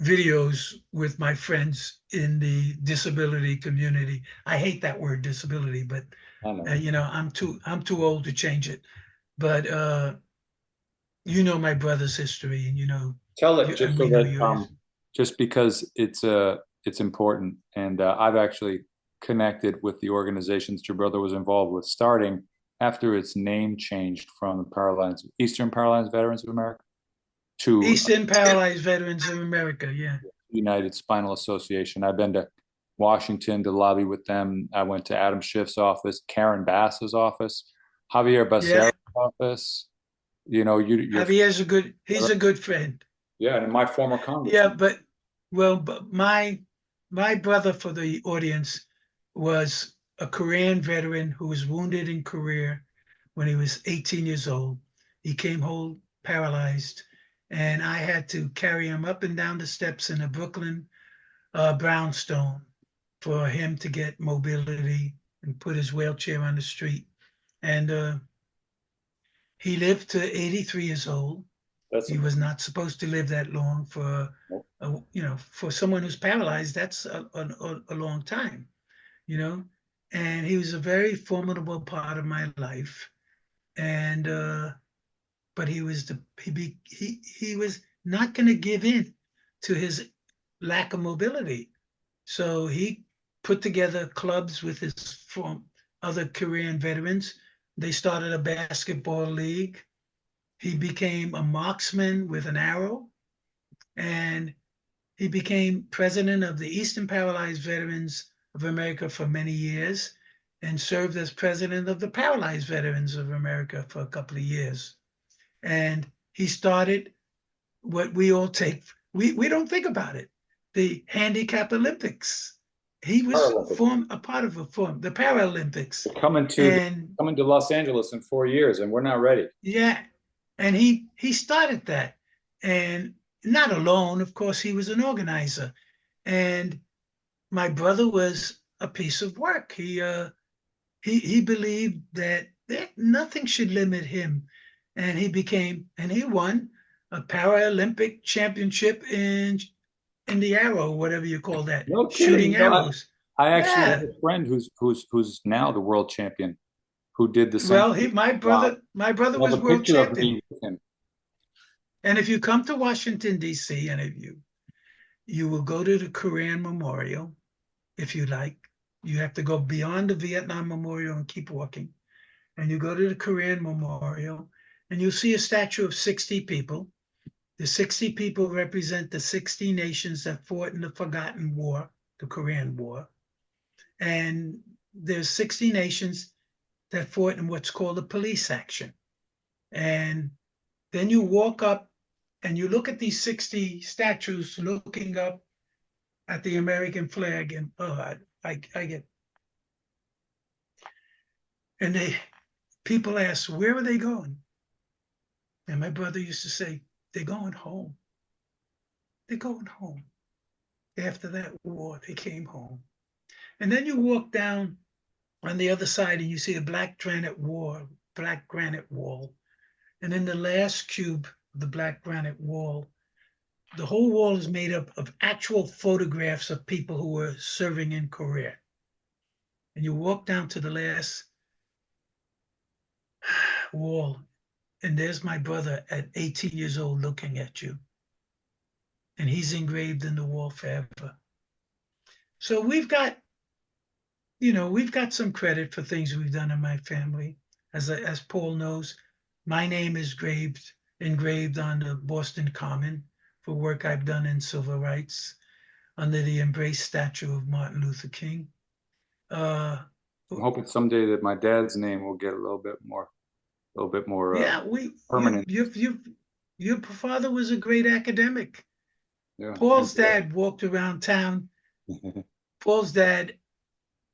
videos with my friends in the disability community. I hate that word disability, but I know. I'm too old to change it. But my brother's history, and Tell it you just and so we know that yours. just because it's important, and I've actually connected with the organizations your brother was involved with, starting after its name changed from Eastern Paralyzed Veterans of America to Eastern Paralyzed Veterans of America. Yeah. United Spinal Association. I've been to Washington to lobby with them. I went to Adam Schiff's office, Karen Bass's office, Javier Yeah. Becerra's office. You're He's a good friend. yeah, and my former Yeah, congressman. but my brother, for the audience, was a Korean veteran who was wounded in Korea when he was 18 years old. He came home paralyzed, and I had to carry him up and down the steps in a Brooklyn brownstone for him to get mobility and put his wheelchair on the street. And he lived to 83 years old. That's He was not supposed to live that long for someone who's paralyzed. That's a long time, you know. And he was a very formidable part of my life. And but he was not going to give in to his lack of mobility. So he put together clubs with his from other Korean veterans. They started a basketball league. He became a marksman with an arrow, and he became president of the Eastern Paralyzed Veterans of America for many years and served as president of the Paralyzed Veterans of America for a couple of years. And he started what we don't think about it, the Handicap Olympics. He was Paralympics. a part of the Paralympics. We're coming to And Los Angeles in 4 years, and we're not ready. yeah, and he started that, and not alone. Of course, he was an organizer, and my brother was a piece of work. He believed that nothing should limit him, and he won a Paralympic championship in the arrow, whatever you call that, No kidding. shooting arrows. I actually have Yeah. a friend who's now the world champion, who did the same. Well, Wow. my brother I have was a world picture of champion. me with him. And if you come to Washington, D.C., and if you will go to the Korean Memorial, if you like. You have to go beyond the Vietnam Memorial and keep walking. And you go to the Korean Memorial, and you'll see a statue of 60 people. The 60 people represent the 60 nations that fought in the Forgotten War, the Korean War. And there's 60 nations that fought in what's called a police action. And then you walk up and you look at these 60 statues looking up at the American flag, and I get, and people ask, where are they going? And my brother used to say, they're going home. They're going home. After that war, they came home. And then you walk down on the other side and you see a black granite wall. And in the last cube of the black granite wall, the whole wall is made up of actual photographs of people who were serving in Korea. And you walk down to the last wall, and there's my brother at 18 years old looking at you. And he's engraved in the wall forever. So we've got some credit for things we've done in my family. As Paul knows, my name is engraved on the Boston Common for work I've done in civil rights. under the embrace statue of Martin Luther King. I'm hoping someday that my dad's name will get a little bit more Yeah, permanent. your father was a great academic. Yeah. Paul's dad walked around town. Paul's dad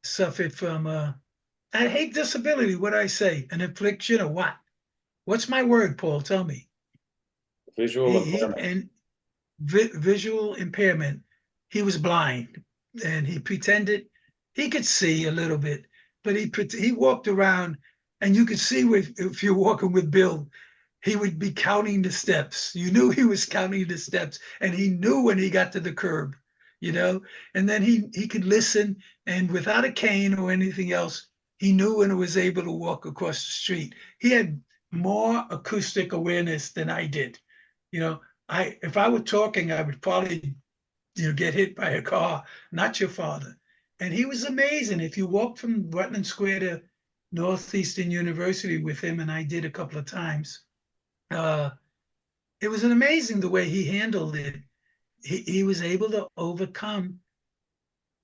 suffered from I hate disability. What I say, an affliction or what? What's my word, Paul? Tell me. Visual impairment. And visual impairment. He was blind, and he pretended he could see a little bit, but he walked around, and you could see if you're walking with Bill, he would be counting the steps. You knew he was counting the steps, and he knew when he got to the curb, you know. And then he could listen, and without a cane or anything else, he knew when he was able to walk across the street. He had more acoustic awareness than I did. You know, if I were talking, I would probably get hit by a car, not your father. And he was amazing. If you walked from Rutland Square to Northeastern University with him, and I did a couple of times, it was an amazing the way he handled it. He was able to overcome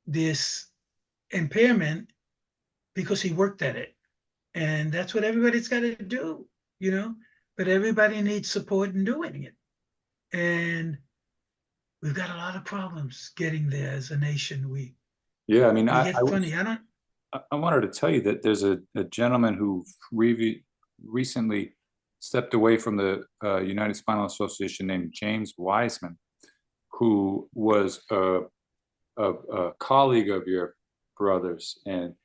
this impairment because he worked at it. And that's what everybody's got to do, but everybody needs support in doing it. And we've got a lot of problems getting there as a nation. Yeah, I mean, I wanted to tell you that there's a gentleman who recently stepped away from the United Spinal Association named James Wiseman, who was a colleague of your brother's, and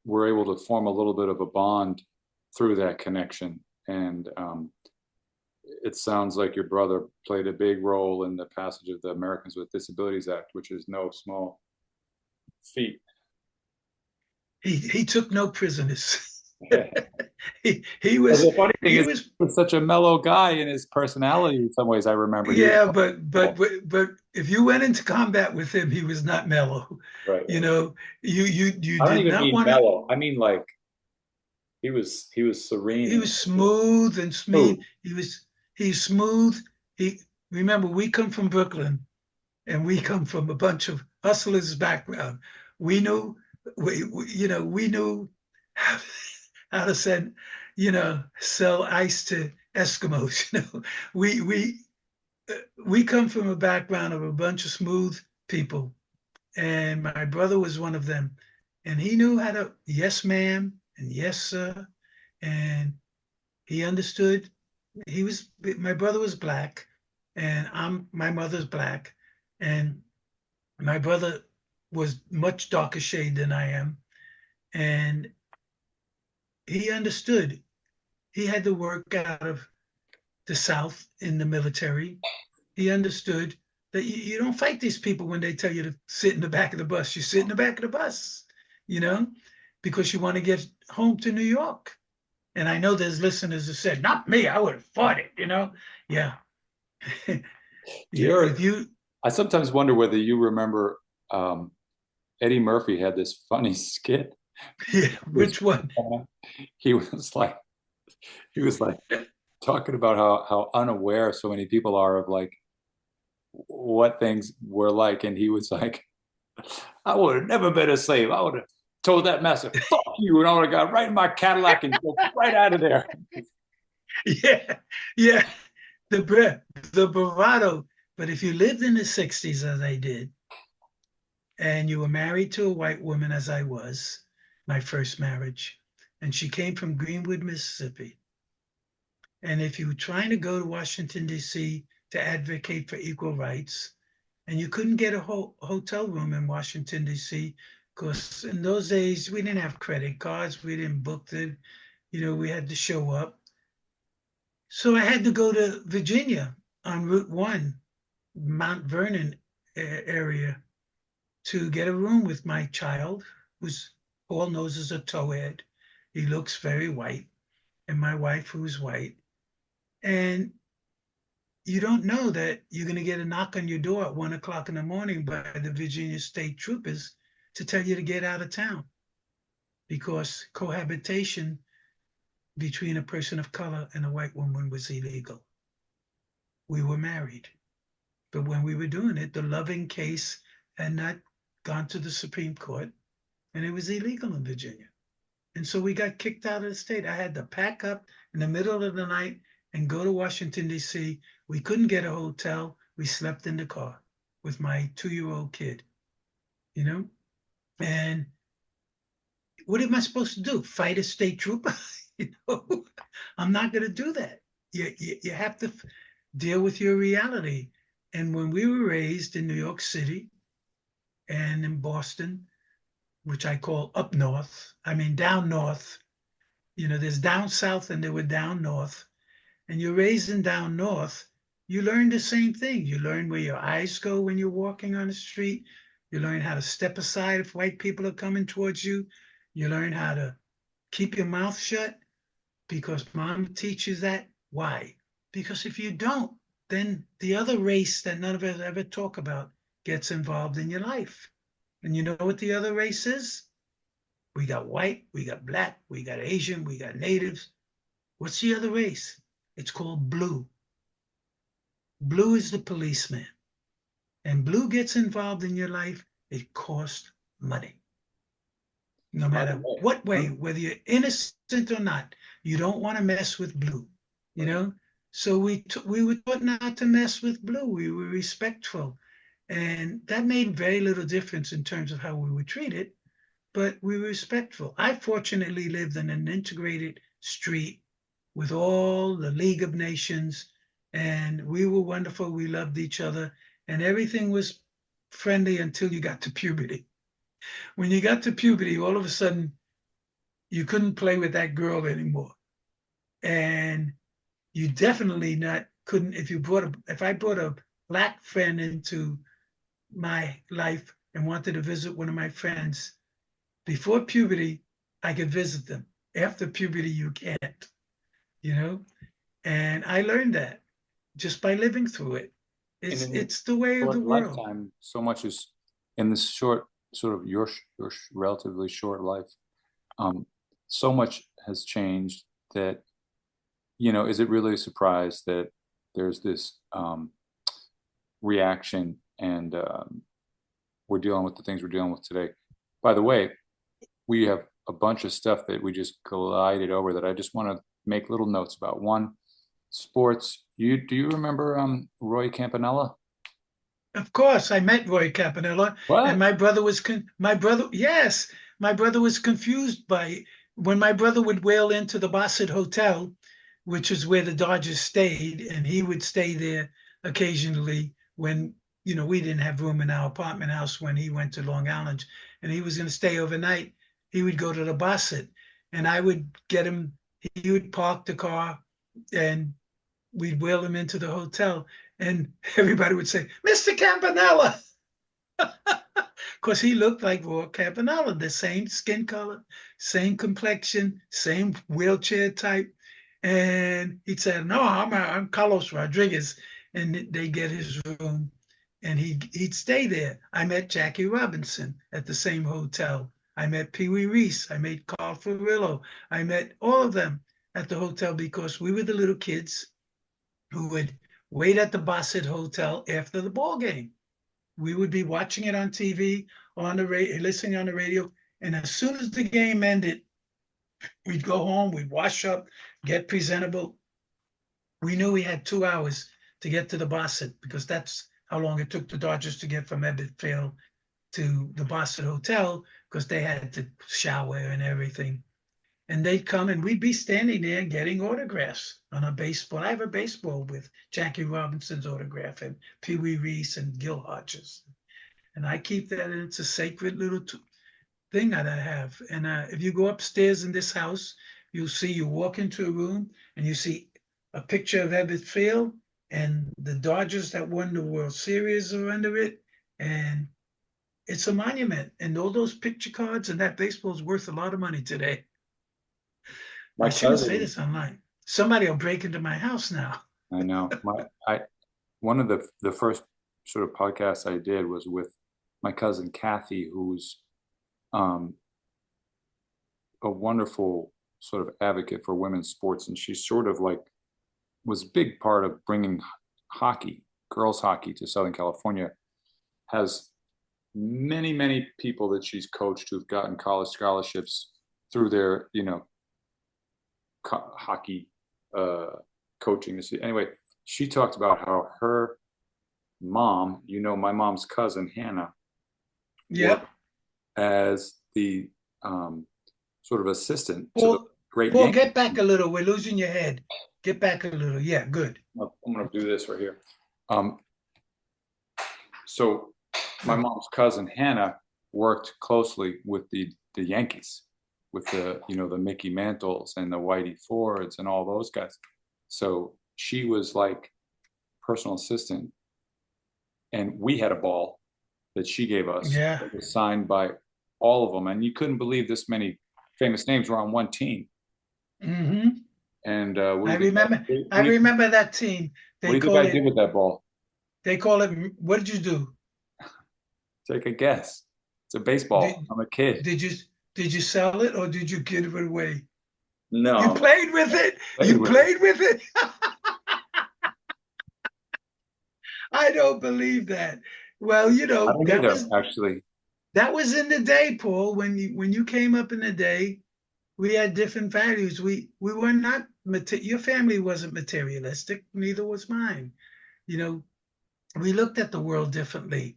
we're able to form a little bit of a bond through that connection. And it sounds like your brother played a big role in the passage of the Americans with Disabilities Act, which is no small feat. He took no prisoners. he was. The funny thing is, he was such a mellow guy in his personality. In some ways, I remember. Yeah, but if you went into combat with him, he was not mellow. Right. You I don't even mean mellow. I mean, like, he was serene. He was smooth and smooth. He's smooth. Remember, we come from Brooklyn, and we come from a bunch of hustlers background. We knew, we knew how to send, sell ice to Eskimos. We come from a background of a bunch of smooth people, and my brother was one of them, and he knew how to yes, ma'am, and yes, sir, and he understood. My brother was black, and my mother's black, and my brother was much darker shade than I am, and he understood. He had to work out of the South in the military. He understood that you don't fight these people when they tell you to sit in the back of the bus. You sit in the back of the bus, because you want to get home to New York. And I know there's listeners who said, not me, I would have fought it, Yeah. I sometimes wonder whether you remember Eddie Murphy had this funny skit. Yeah, which one? He was like talking about how unaware so many people are of like what things were like, and he was like, I would have never been a slave. I would have told that master, fuck you, and I would have got right in my Cadillac and go right out of there. Yeah. The bravado. But if you lived in the 60s as I did, and you were married to a white woman as I was, my first marriage, and she came from Greenwood, Mississippi. And if you were trying to go to Washington, D.C. to advocate for equal rights, and you couldn't get a hotel room in Washington, D.C., because in those days, we didn't have credit cards, we didn't book them, we had to show up. So I had to go to Virginia on Route 1, Mount Vernon area, to get a room with my child, who's Paul knows is a towhead. He looks very white, and my wife, who's white. And you don't know that you're going to get a knock on your door at 1 o'clock in the morning by the Virginia State Troopers to tell you to get out of town, because cohabitation between a person of color and a white woman was illegal. We were married. But when we were doing it, the Loving case had not gone to the Supreme Court, and it was illegal in Virginia. And so we got kicked out of the state. I had to pack up in the middle of the night and go to Washington, D.C. We couldn't get a hotel. We slept in the car with my 2-year-old kid, you know? And what am I supposed to do? Fight a state trooper? You know, I'm not going to do that. You have to deal with your reality. And when we were raised in New York City and in Boston, which I call up north, I mean down north, you know, there's down south and there were down north. And you're raised in down north, you learn the same thing. You learn where your eyes go when you're walking on the street. You learn how to step aside if white people are coming towards you. You learn how to keep your mouth shut because mom teaches that. Why? Because if you don't, then the other race that none of us ever talk about gets involved in your life. And you know what the other race is? We got white, we got black, we got Asian, we got natives. What's the other race? It's called blue. Blue is the policeman. And blue gets involved in your life, it costs money. No matter what way, whether you're innocent or not, you don't want to mess with blue, you know? So we were taught not to mess with blue. We were respectful. And that made very little difference in terms of how we were treated, but we were respectful. I fortunately lived in an integrated street with all the League of Nations, and we were wonderful. We loved each other, and everything was friendly until you got to puberty. When you got to puberty, all of a sudden, you couldn't play with that girl anymore, and you definitely not couldn't if I brought a black friend into my life and wanted to visit one of my friends before puberty, I could visit them. After puberty, you can't, you know? And I learned that just by living through it. It's the way of the world. Lifetime, so much is in this short sort of your relatively short life. So much has changed that, you know, is it really a surprise that there's this reaction and we're dealing with the things we're dealing with today? By the way, we have a bunch of stuff that we just glided over that I just want to make little notes about. One, sports. Do you remember Roy Campanella? Of course, I met Roy Campanella, What? and yes, my brother was confused by when my brother would wail into the Bassett Hotel, which is where the Dodgers stayed, and he would stay there occasionally when, you know, we didn't have room in our apartment house when he went to Long Island, and he was going to stay overnight. He would go to the Bassett, and I would get him. He would park the car, and we'd wheel him into the hotel, and everybody would say, "Mr. Campanella," because he looked like Roy Campanella, the same skin color, same complexion, same wheelchair type. And he'd say, "No, I'm Carlos Rodriguez," and they get his room, and he'd stay there. I met Jackie Robinson at the same hotel. I met Pee Wee Reese. I met Carl Furillo. I met all of them at the hotel because we were the little kids who would wait at the Bassett Hotel after the ball game. We would be watching it on TV, on the radio, listening on the radio, and as soon as the game ended, we'd go home, we'd wash up, get presentable. We knew we had 2 hours to get to the Bassett because that's how long it took the Dodgers to get from Ebbets Field to the Bassett Hotel because they had to shower and everything. And they'd come and we'd be standing there getting autographs on a baseball. I have a baseball with Jackie Robinson's autograph and Pee Wee Reese and Gil Hodges. And I keep that, and it's a sacred little thing that I have. And if you go upstairs in this house, you'll see, you walk into a room and you see a picture of Ebbets Field and the Dodgers that won the World Series are under it. And it's a monument. And all those picture cards and that baseball is worth a lot of money today. I shouldn't say this online. Somebody will break into my house now. I know. One of the first sort of podcasts I did was with my cousin Kathy, who's a wonderful sort of advocate for women's sports, and she sort of like was a big part of bringing hockey, girls hockey to Southern California, has many, many people that she's coached who've gotten college scholarships through their, hockey coaching. Anyway, she talked about how her mom, my mom's cousin Hannah, Yep. worked as the sort of assistant to the Paul, great Paul, Yankee. get back a little. We're losing your head. Get back a little. Yeah, good. I'm going to do this right here. So my mom's cousin Hannah worked closely with the Yankees, with the the Mickey Mantles and the Whitey Fords and all those guys. So she was like personal assistant, and we had a ball that she gave us. Yeah. It was signed by all of them, and you couldn't believe this many famous names were on one team. Mm-hmm. And I remember that team. What do you think I did with that ball? They call it. What did you do? Take a guess. It's a baseball. I'm a kid. Did you sell it or did you give it away? No. You played with it. You played with it. I don't believe that. Well, that was actually. That was in the day, Paul. When you came up in the day, we had different values. We were not your family wasn't materialistic, neither was mine. We looked at the world differently.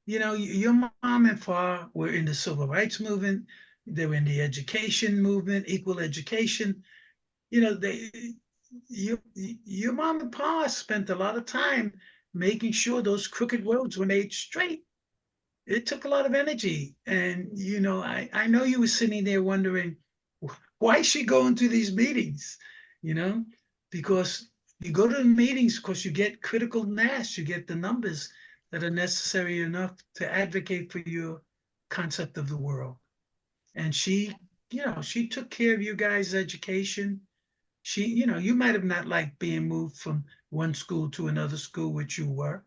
Your mom and father were in the civil rights movement. They were in the education movement, equal education. Your mom and pa spent a lot of time making sure those crooked roads were made straight. It took a lot of energy. And, I know you were sitting there wondering, why is she going to these meetings? Because you go to the meetings because you get critical mass, you get the numbers that are necessary enough to advocate for your concept of the world. And she took care of you guys' education. You might have not liked being moved from one school to another school, which you were.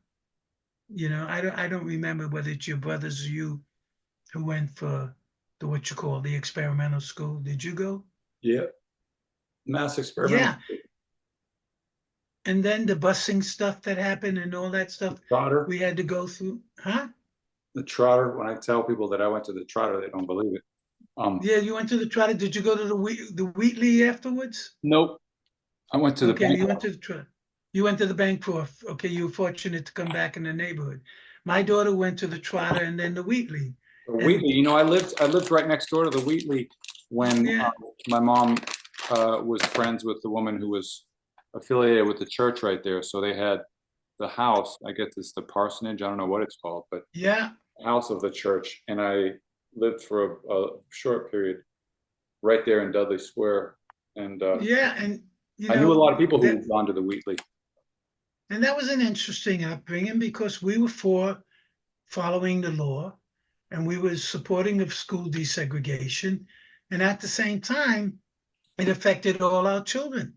I don't remember whether it's your brothers or you who went for the experimental school. Did you go? Yeah. Mass experimental. Yeah. And then the busing stuff that happened and all that stuff Trotter. We had to go through. Huh? The Trotter. When I tell people that I went to the Trotter, they don't believe it. Yeah, you went to the Trotter. Did you go to the Wheatley afterwards? Nope. I went to the bank. You went to the Trotter. You went to the bank for. Okay, you were fortunate to come back in the neighborhood. My daughter went to the Trotter and then the Wheatley. Wheatley, I lived right next door to the Wheatley when my mom was friends with the woman who was affiliated with the church right there. So they had the house. I guess it's the parsonage. I don't know what it's called, but yeah, house of the church. And I lived for a short period right there in Dudley Square. And and I knew a lot of people who moved on to the Wheatley. And that was an interesting upbringing because we were for following the law and we were supporting of school desegregation. And at the same time, it affected all our children.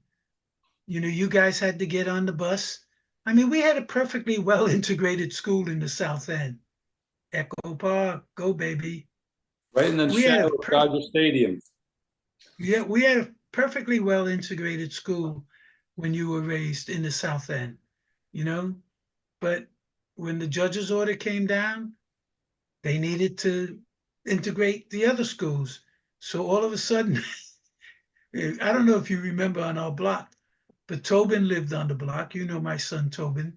You guys had to get on the bus. I mean, we had a perfectly well-integrated school in the South End. Echo Park, go baby. Right in the shadow of Dodger Stadium. Yeah, we had a perfectly well-integrated school when you were raised in the South End, But when the judge's order came down, they needed to integrate the other schools. So all of a sudden, I don't know if you remember on our block, but Tobin lived on the block. My son Tobin,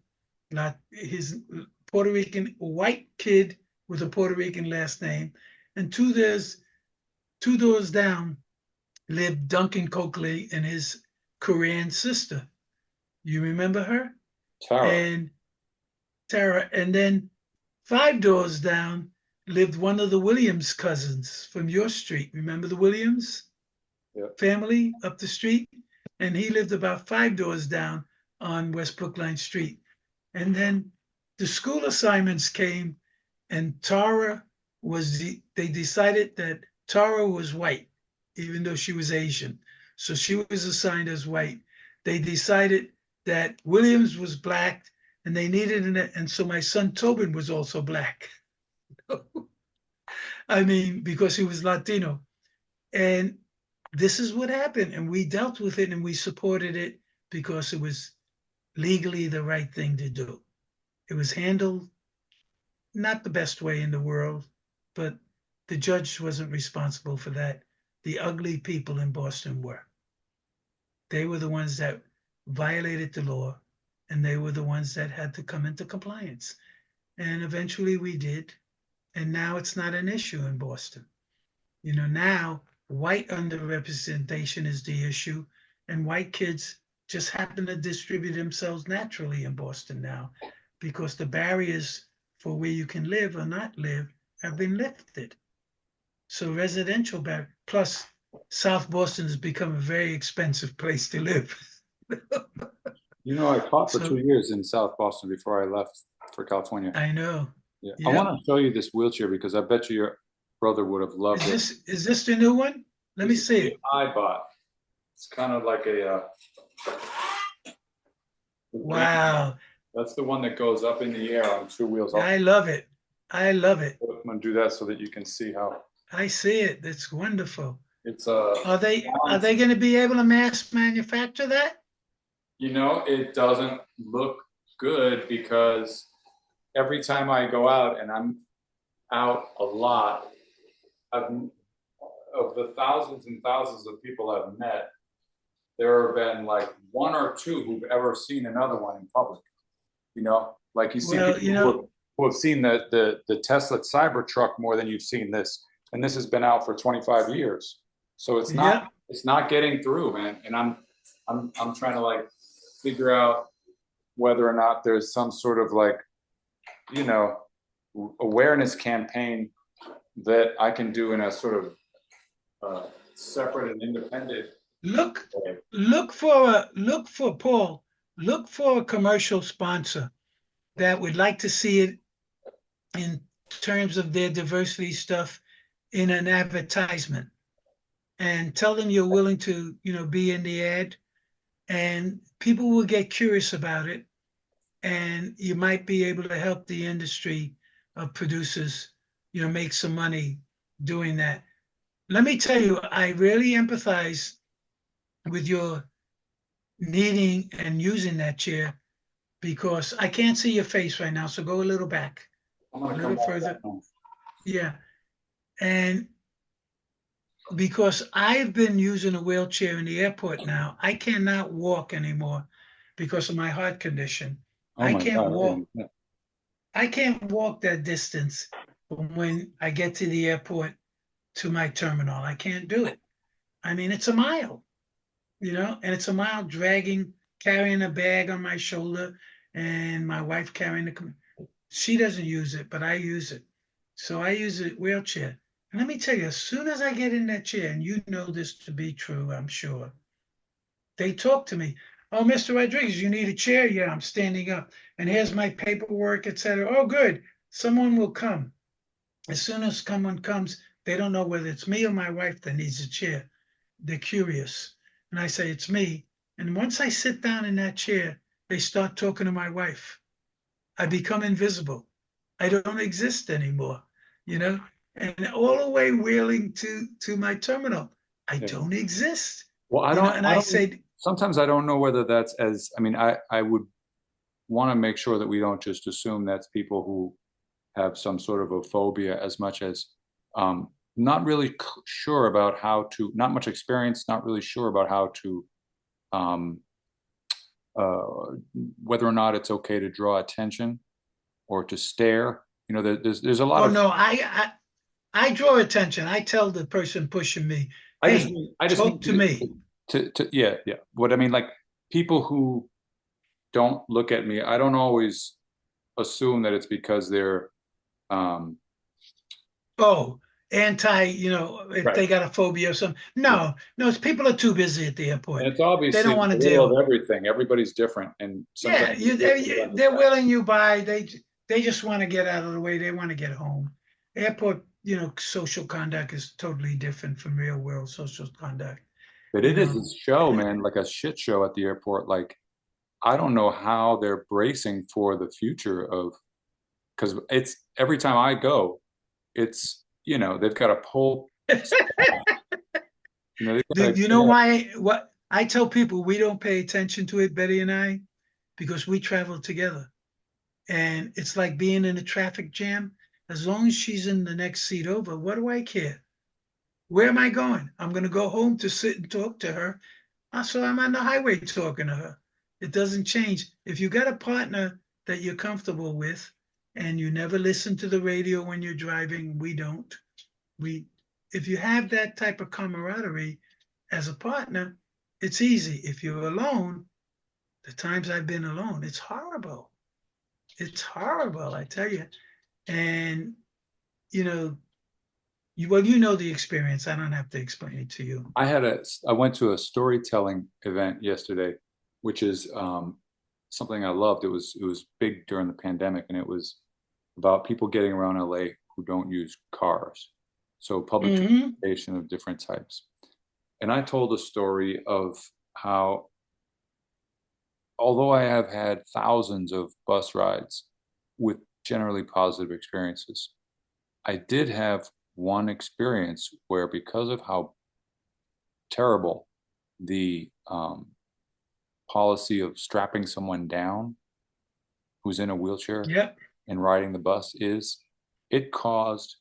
not his Puerto Rican white kid with a Puerto Rican last name. And two doors down lived Duncan Coakley and his Korean sister. You remember her? Tara. And then 5 doors down lived one of the Williams cousins from your street. Remember the Williams family up the street? And he lived about 5 doors down on West Brookline Street. And then the school assignments came and they decided that Tara was white, even though she was Asian. So she was assigned as white. They decided that Williams was black and they needed it. And so my son Tobin was also black. I mean, because he was Latino. And this is what happened. And we dealt with it and we supported it because it was legally the right thing to do. It was handled not the best way in the world, but the judge wasn't responsible for that. The ugly people in Boston were. They were the ones that violated the law, and they were the ones that had to come into compliance. And eventually we did. And now it's not an issue in Boston. Now white underrepresentation is the issue, and white kids just happen to distribute themselves naturally in Boston now because the barriers for where you can live or not live have been lifted. So residential barrier, plus South Boston has become a very expensive place to live. I taught for So- 2 years in South Boston before I left for California. I know. Yeah. Yep. I want to show you this wheelchair because I bet you your brother would have loved it. Is this the new one? Let me This is see the it. I bought. It's kind of like a. Wow. That's the one that goes up in the air on 2 wheels. I love it. I love it. I'm gonna do that so that you can see how I see it. It's wonderful. it's Are they going to be able to mass manufacture that? it doesn't look good because every time I go out, and I'm out a lot, of the thousands and thousands of people I've met, there have been like one or two who've ever seen another one in public. Like you see people who have seen the Tesla Cybertruck more than you've seen this, and this has been out for 25 years. So it's not getting through, man. And I'm trying to like figure out whether or not there's some sort of like, awareness campaign that I can do in a sort of separate and independent. Look for Paul. Look for a commercial sponsor that would like to see it in terms of their diversity stuff in an advertisement, and tell them you're willing to, be in the ad, and people will get curious about it, and you might be able to help the industry of producers, make some money doing that. Let me tell you, I really empathize with your needing and using that chair because I can't see your face right now. So go a little back, I'm a gonna little come further. back down. Yeah. And because I've been using a wheelchair in the airport now, I cannot walk anymore because of my heart condition. Oh I my can't God, walk. yeah. I can't walk that distance from when I get to the airport to my terminal. I can't do it. I mean, it's a mile, and it's a mile carrying a bag on my shoulder, and my wife carrying she doesn't use it, but I use it. So I use a wheelchair. And let me tell you, as soon as I get in that chair, and you know this to be true, I'm sure, they talk to me. Oh, Mr. Rodriguez, you need a chair? Yeah, I'm standing up. And here's my paperwork, etc. Oh, good. Someone will come. As soon as someone comes, they don't know whether it's me or my wife that needs a chair. They're curious. And I say, it's me. And once I sit down in that chair, they start talking to my wife. I become invisible. I don't exist anymore, and all the way wheeling to my terminal. I don't exist. Well, sometimes I don't know whether that's I would want to make sure that we don't just assume that's people who have some sort of a phobia as much as not really sure about not much experience, not really sure about how to, whether or not it's okay to draw attention or to stare. There's a lot of. Oh no, I draw attention. I tell the person pushing me, I just talk to me. Yeah. What I mean, like people who don't look at me, I don't always assume that it's because they're if they got a phobia or something. No, it's people are too busy at the airport. And it's obviously they don't want to deal deal with everything. Everybody's different, and they're willing you by. They just want to get out of the way. They want to get home. Airport, social conduct is totally different from real world social conduct. But it is a show, man, like a shit show at the airport. Like, I don't know how they're bracing for the future because it's every time I go, it's, they've got to pull. Why? What I tell people, we don't pay attention to it, Betty and I, because we travel together. And it's like being in a traffic jam. As long as she's in the next seat over, what do I care? Where am I going? I'm going to go home to sit and talk to her. So I'm on the highway talking to her. It doesn't change. If you got a partner that you're comfortable with and you never listen to the radio when you're driving, we don't. If you have that type of camaraderie as a partner, it's easy. If you're alone, the times I've been alone, it's horrible. It's horrible, I tell you. And you know, you know the experience. I don't have to explain it to you. I went to a storytelling event yesterday, which is something I loved. It was big during the pandemic, and it was about people getting around LA who don't use cars. So public transportation of different types. And I told a story of how, although I have had thousands of bus rides with generally positive experiences, I did have one experience where, because of how terrible the policy of strapping someone down who's in a wheelchair Yep. and riding the bus is, it caused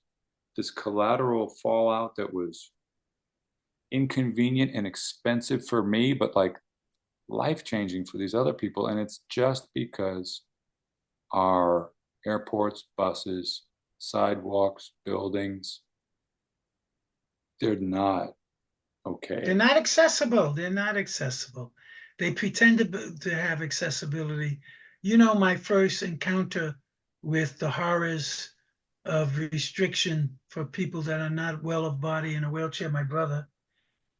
this collateral fallout that was inconvenient and expensive for me, but like life-changing for these other people. And it's just because our airports, buses, sidewalks, buildings, they're not okay. They're not accessible. They're not accessible. They pretend to have accessibility. You know, my first encounter with the horrors of restriction for people that are not well of body in a wheelchair, my brother,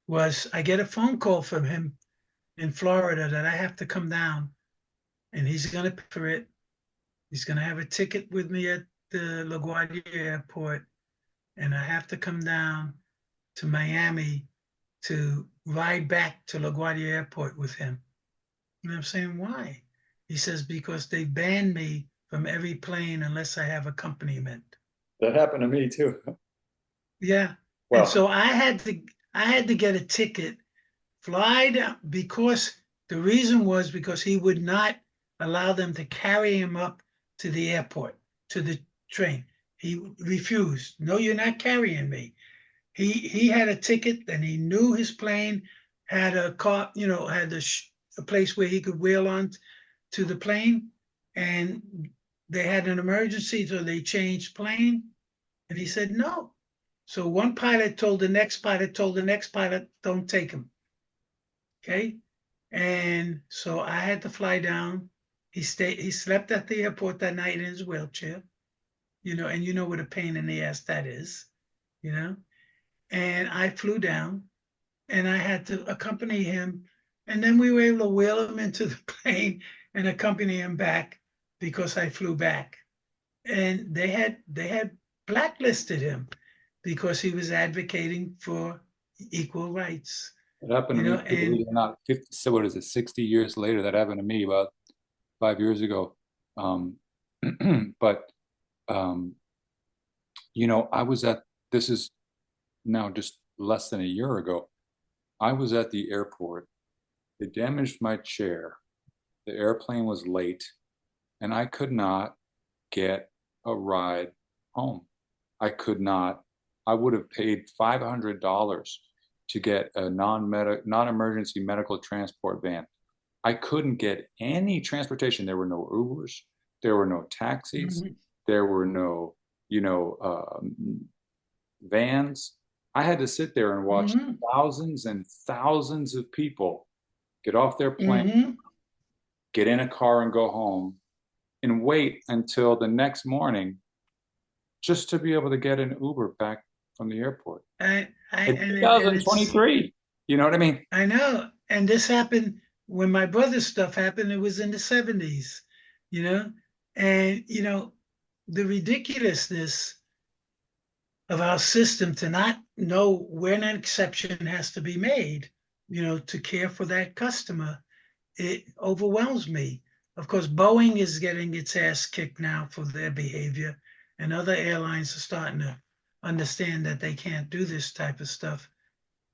was I get a phone call from him in Florida that I have to come down and he's going to pay for it. He's going to have a ticket with me at the LaGuardia airport, and I have to come down to Miami to ride back to LaGuardia airport with him. And I'm saying, why? He says, because they banned me from every plane unless I have accompaniment. That happened to me too. Yeah. Well, and so I had to get a ticket, fly down, because the reason was because he would not allow them to carry him up to the airport, to the train. He refused. No, you're not carrying me. He had a ticket, and he knew his plane had a car, had a place where he could wheel on to the plane, and they had an emergency, so they changed plane, and he said no. So one pilot told the next pilot, don't take him. Okay. And so I had to fly down. He slept at the airport that night in his wheelchair, and you know what a pain in the ass that is, and I flew down and I had to accompany him. And then we were able to wheel him into the plane and accompany him back because I flew back. And they had blacklisted him because he was advocating for equal rights. it happened to me, believe it or not, 50, so what is it, 60 years later, that happened to me about 5 years ago. But I was this is now just less than a year ago. I was at the airport. They damaged my chair. The airplane was late, and I could not get a ride home. I could not. I would have paid $500 to get a non-emergency medical transport van. I couldn't get any transportation. There were no Ubers. There were no taxis. There were no, vans. I had to sit there and watch thousands and thousands of people get off their plane, get in a car and go home, and wait until the next morning just to be able to get an Uber back from the airport. In 2023, you know what I mean? I know. And this happened when my brother's stuff happened. It was in the 70s, and, the ridiculousness of our system to not know when an exception has to be made, to care for that customer, it overwhelms me. Of course, Boeing is getting its ass kicked now for their behavior, and other airlines are starting to understand that they can't do this type of stuff.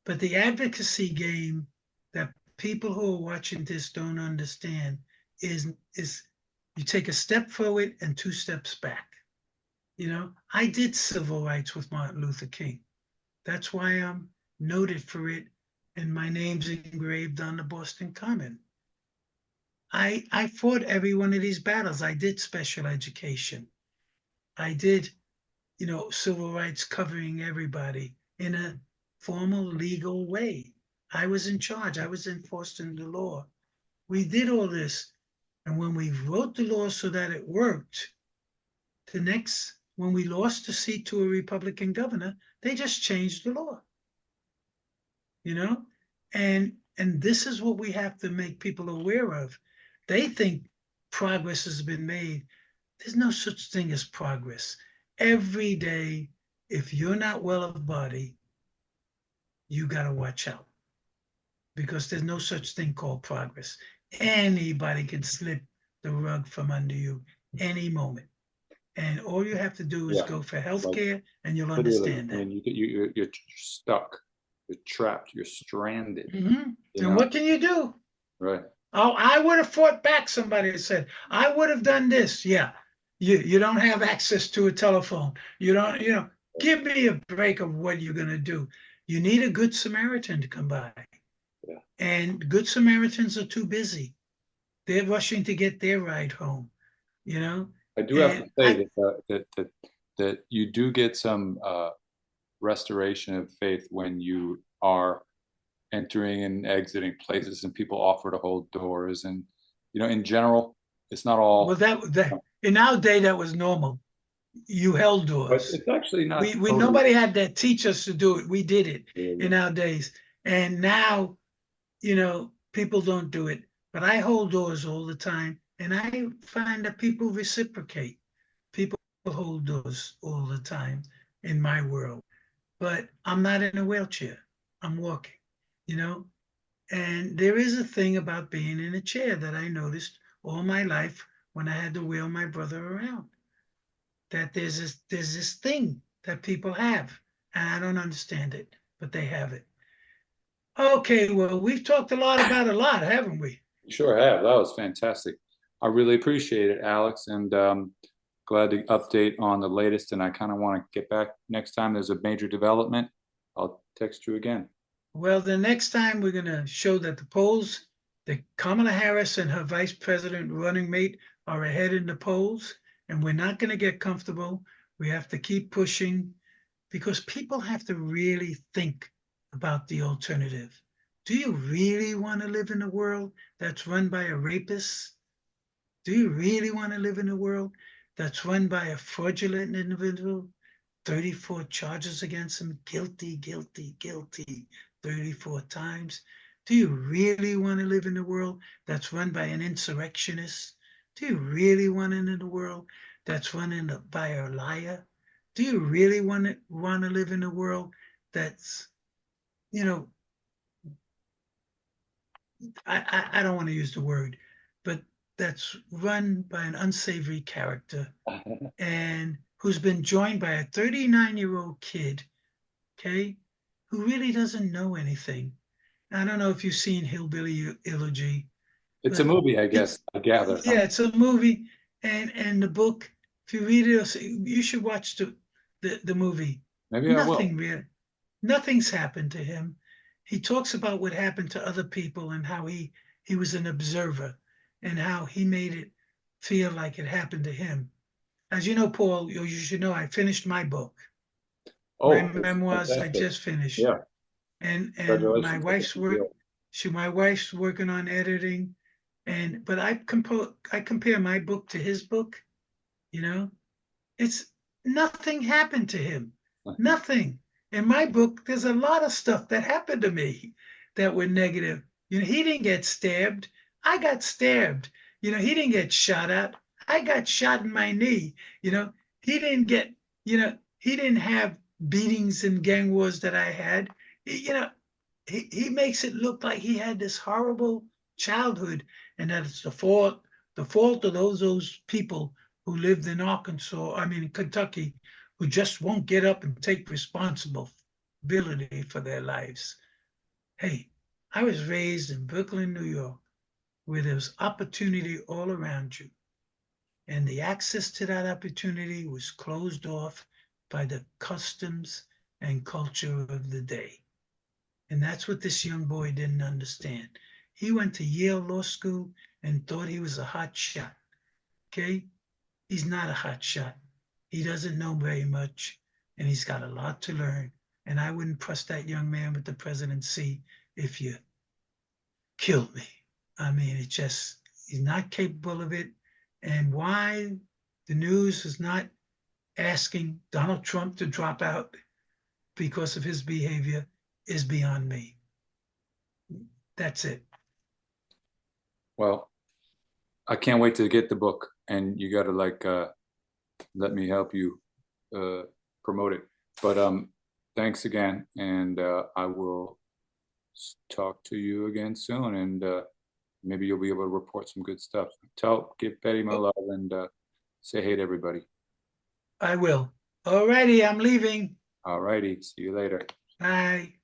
But the advocacy game that people who are watching this don't understand is You take a step forward and 2 steps back. You know, I did civil rights with Martin Luther King. That's why I'm noted for it, and my name's engraved on the Boston Common. I fought every one of these battles. I did special education. I did, you know, civil rights covering everybody in a formal legal way. I was in charge. I was enforcing the law. We did all this. And when we wrote the law so that it worked, when we lost the seat to a Republican governor, they just changed the law, you know? And this is what we have to make people aware of. They think progress has been made. There's no such thing as progress. Every day, if you're not well of body, you got to watch out, because there's no such thing called progress. Anybody can slip the rug from under you any moment. And all you have to do is Yeah. go for healthcare, and you'll Literally, understand I that. mean, you're stuck, you're trapped, you're stranded. Mhm. You And know? what can you do? Right. Oh, I would have fought back, somebody said. I would have done this. Yeah. You don't have access to a telephone. You don't, you know, give me a break of what you're going to do. You need a good Samaritan to come by. Yeah. And good Samaritans are too busy. They're rushing to get their ride home, you know? I do have to And say that you do get some restoration of faith when you are entering and exiting places and people offer to hold doors, and you know, in general, it's not all. well, that in our day, that was normal. You held But doors. it's actually not We totally. Nobody had to teach us to do it. We did it Yeah. in our days. And now, you know, people don't do it. But I hold doors all the time, and I find that people reciprocate. People hold doors all the time in my world. But I'm not in a wheelchair. I'm walking, you know. And there is a thing about being in a chair that I noticed all my life when I had to wheel my brother around. That there's this thing that people have, and I don't understand it, but they have it. Okay, well, we've talked a lot about a lot, haven't we? You sure have. That was fantastic. I really appreciate it, Alex, and glad to update on the latest. And I kind of want to get back next time there's a major development. I'll text you again. Well, the next time we're going to show that the polls, that Kamala Harris and her vice president running mate are ahead in the polls, and we're not going to get comfortable. We have to keep pushing, because people have to really think about the alternative. Do you really want to live in a world that's run by a rapist? Do you really want to live in a world that's run by a fraudulent individual? 34 charges against him, guilty, guilty, guilty, 34 times. Do you really want to live in a world that's run by an insurrectionist? Do you really want to live in a world that's run by a liar? Do you really want to live in a world that's, you know, I don't want to use the word, but that's run by an unsavory character and who's been joined by a 39-year-old kid, okay, who really doesn't know anything. I don't know if you've seen Hillbilly Elegy. It's a movie, I guess. It's, I gather. yeah, it's a movie, and the book. If you read it, you should watch the movie. Maybe I will. Nothing's happened to him. He talks about what happened to other people and how he was an observer and how he made it feel like it happened to him. As you know, Paul, you should know I finished my book. My Oh, it's memoirs I fantastic. just finished. Yeah. And my Congratulations. wife's my wife's working on editing, but I compare my book to his book, you know. It's nothing happened to him. Nothing. In my book, there's a lot of stuff that happened to me that were negative. You know, he didn't get stabbed. I got stabbed. You know, he didn't get shot at. I got shot in my knee. You know, he didn't get, you know, he didn't have beatings and gang wars that I had. You know, he makes it look like he had this horrible childhood and that it's the fault of those people who lived in Kentucky, who just won't get up and take responsibility for their lives. Hey, I was raised in Brooklyn, New York, where there's opportunity all around you. And the access to that opportunity was closed off by the customs and culture of the day. And that's what this young boy didn't understand. He went to Yale Law School and thought he was a hot shot. Okay? He's not a hot shot. He doesn't know very much, and he's got a lot to learn. And I wouldn't trust that young man with the presidency if you killed me. I mean, it just, he's not capable of it. And why the news is not asking Donald Trump to drop out because of his behavior is beyond me. That's it. Well, I can't wait to get the book, and you got to let me help you promote it. But thanks again, and I will talk to you again soon, and maybe you'll be able to report some good stuff. Give Betty my love, and say hey to everybody. I will. Alrighty, I'm leaving. Alrighty, see you later. Bye.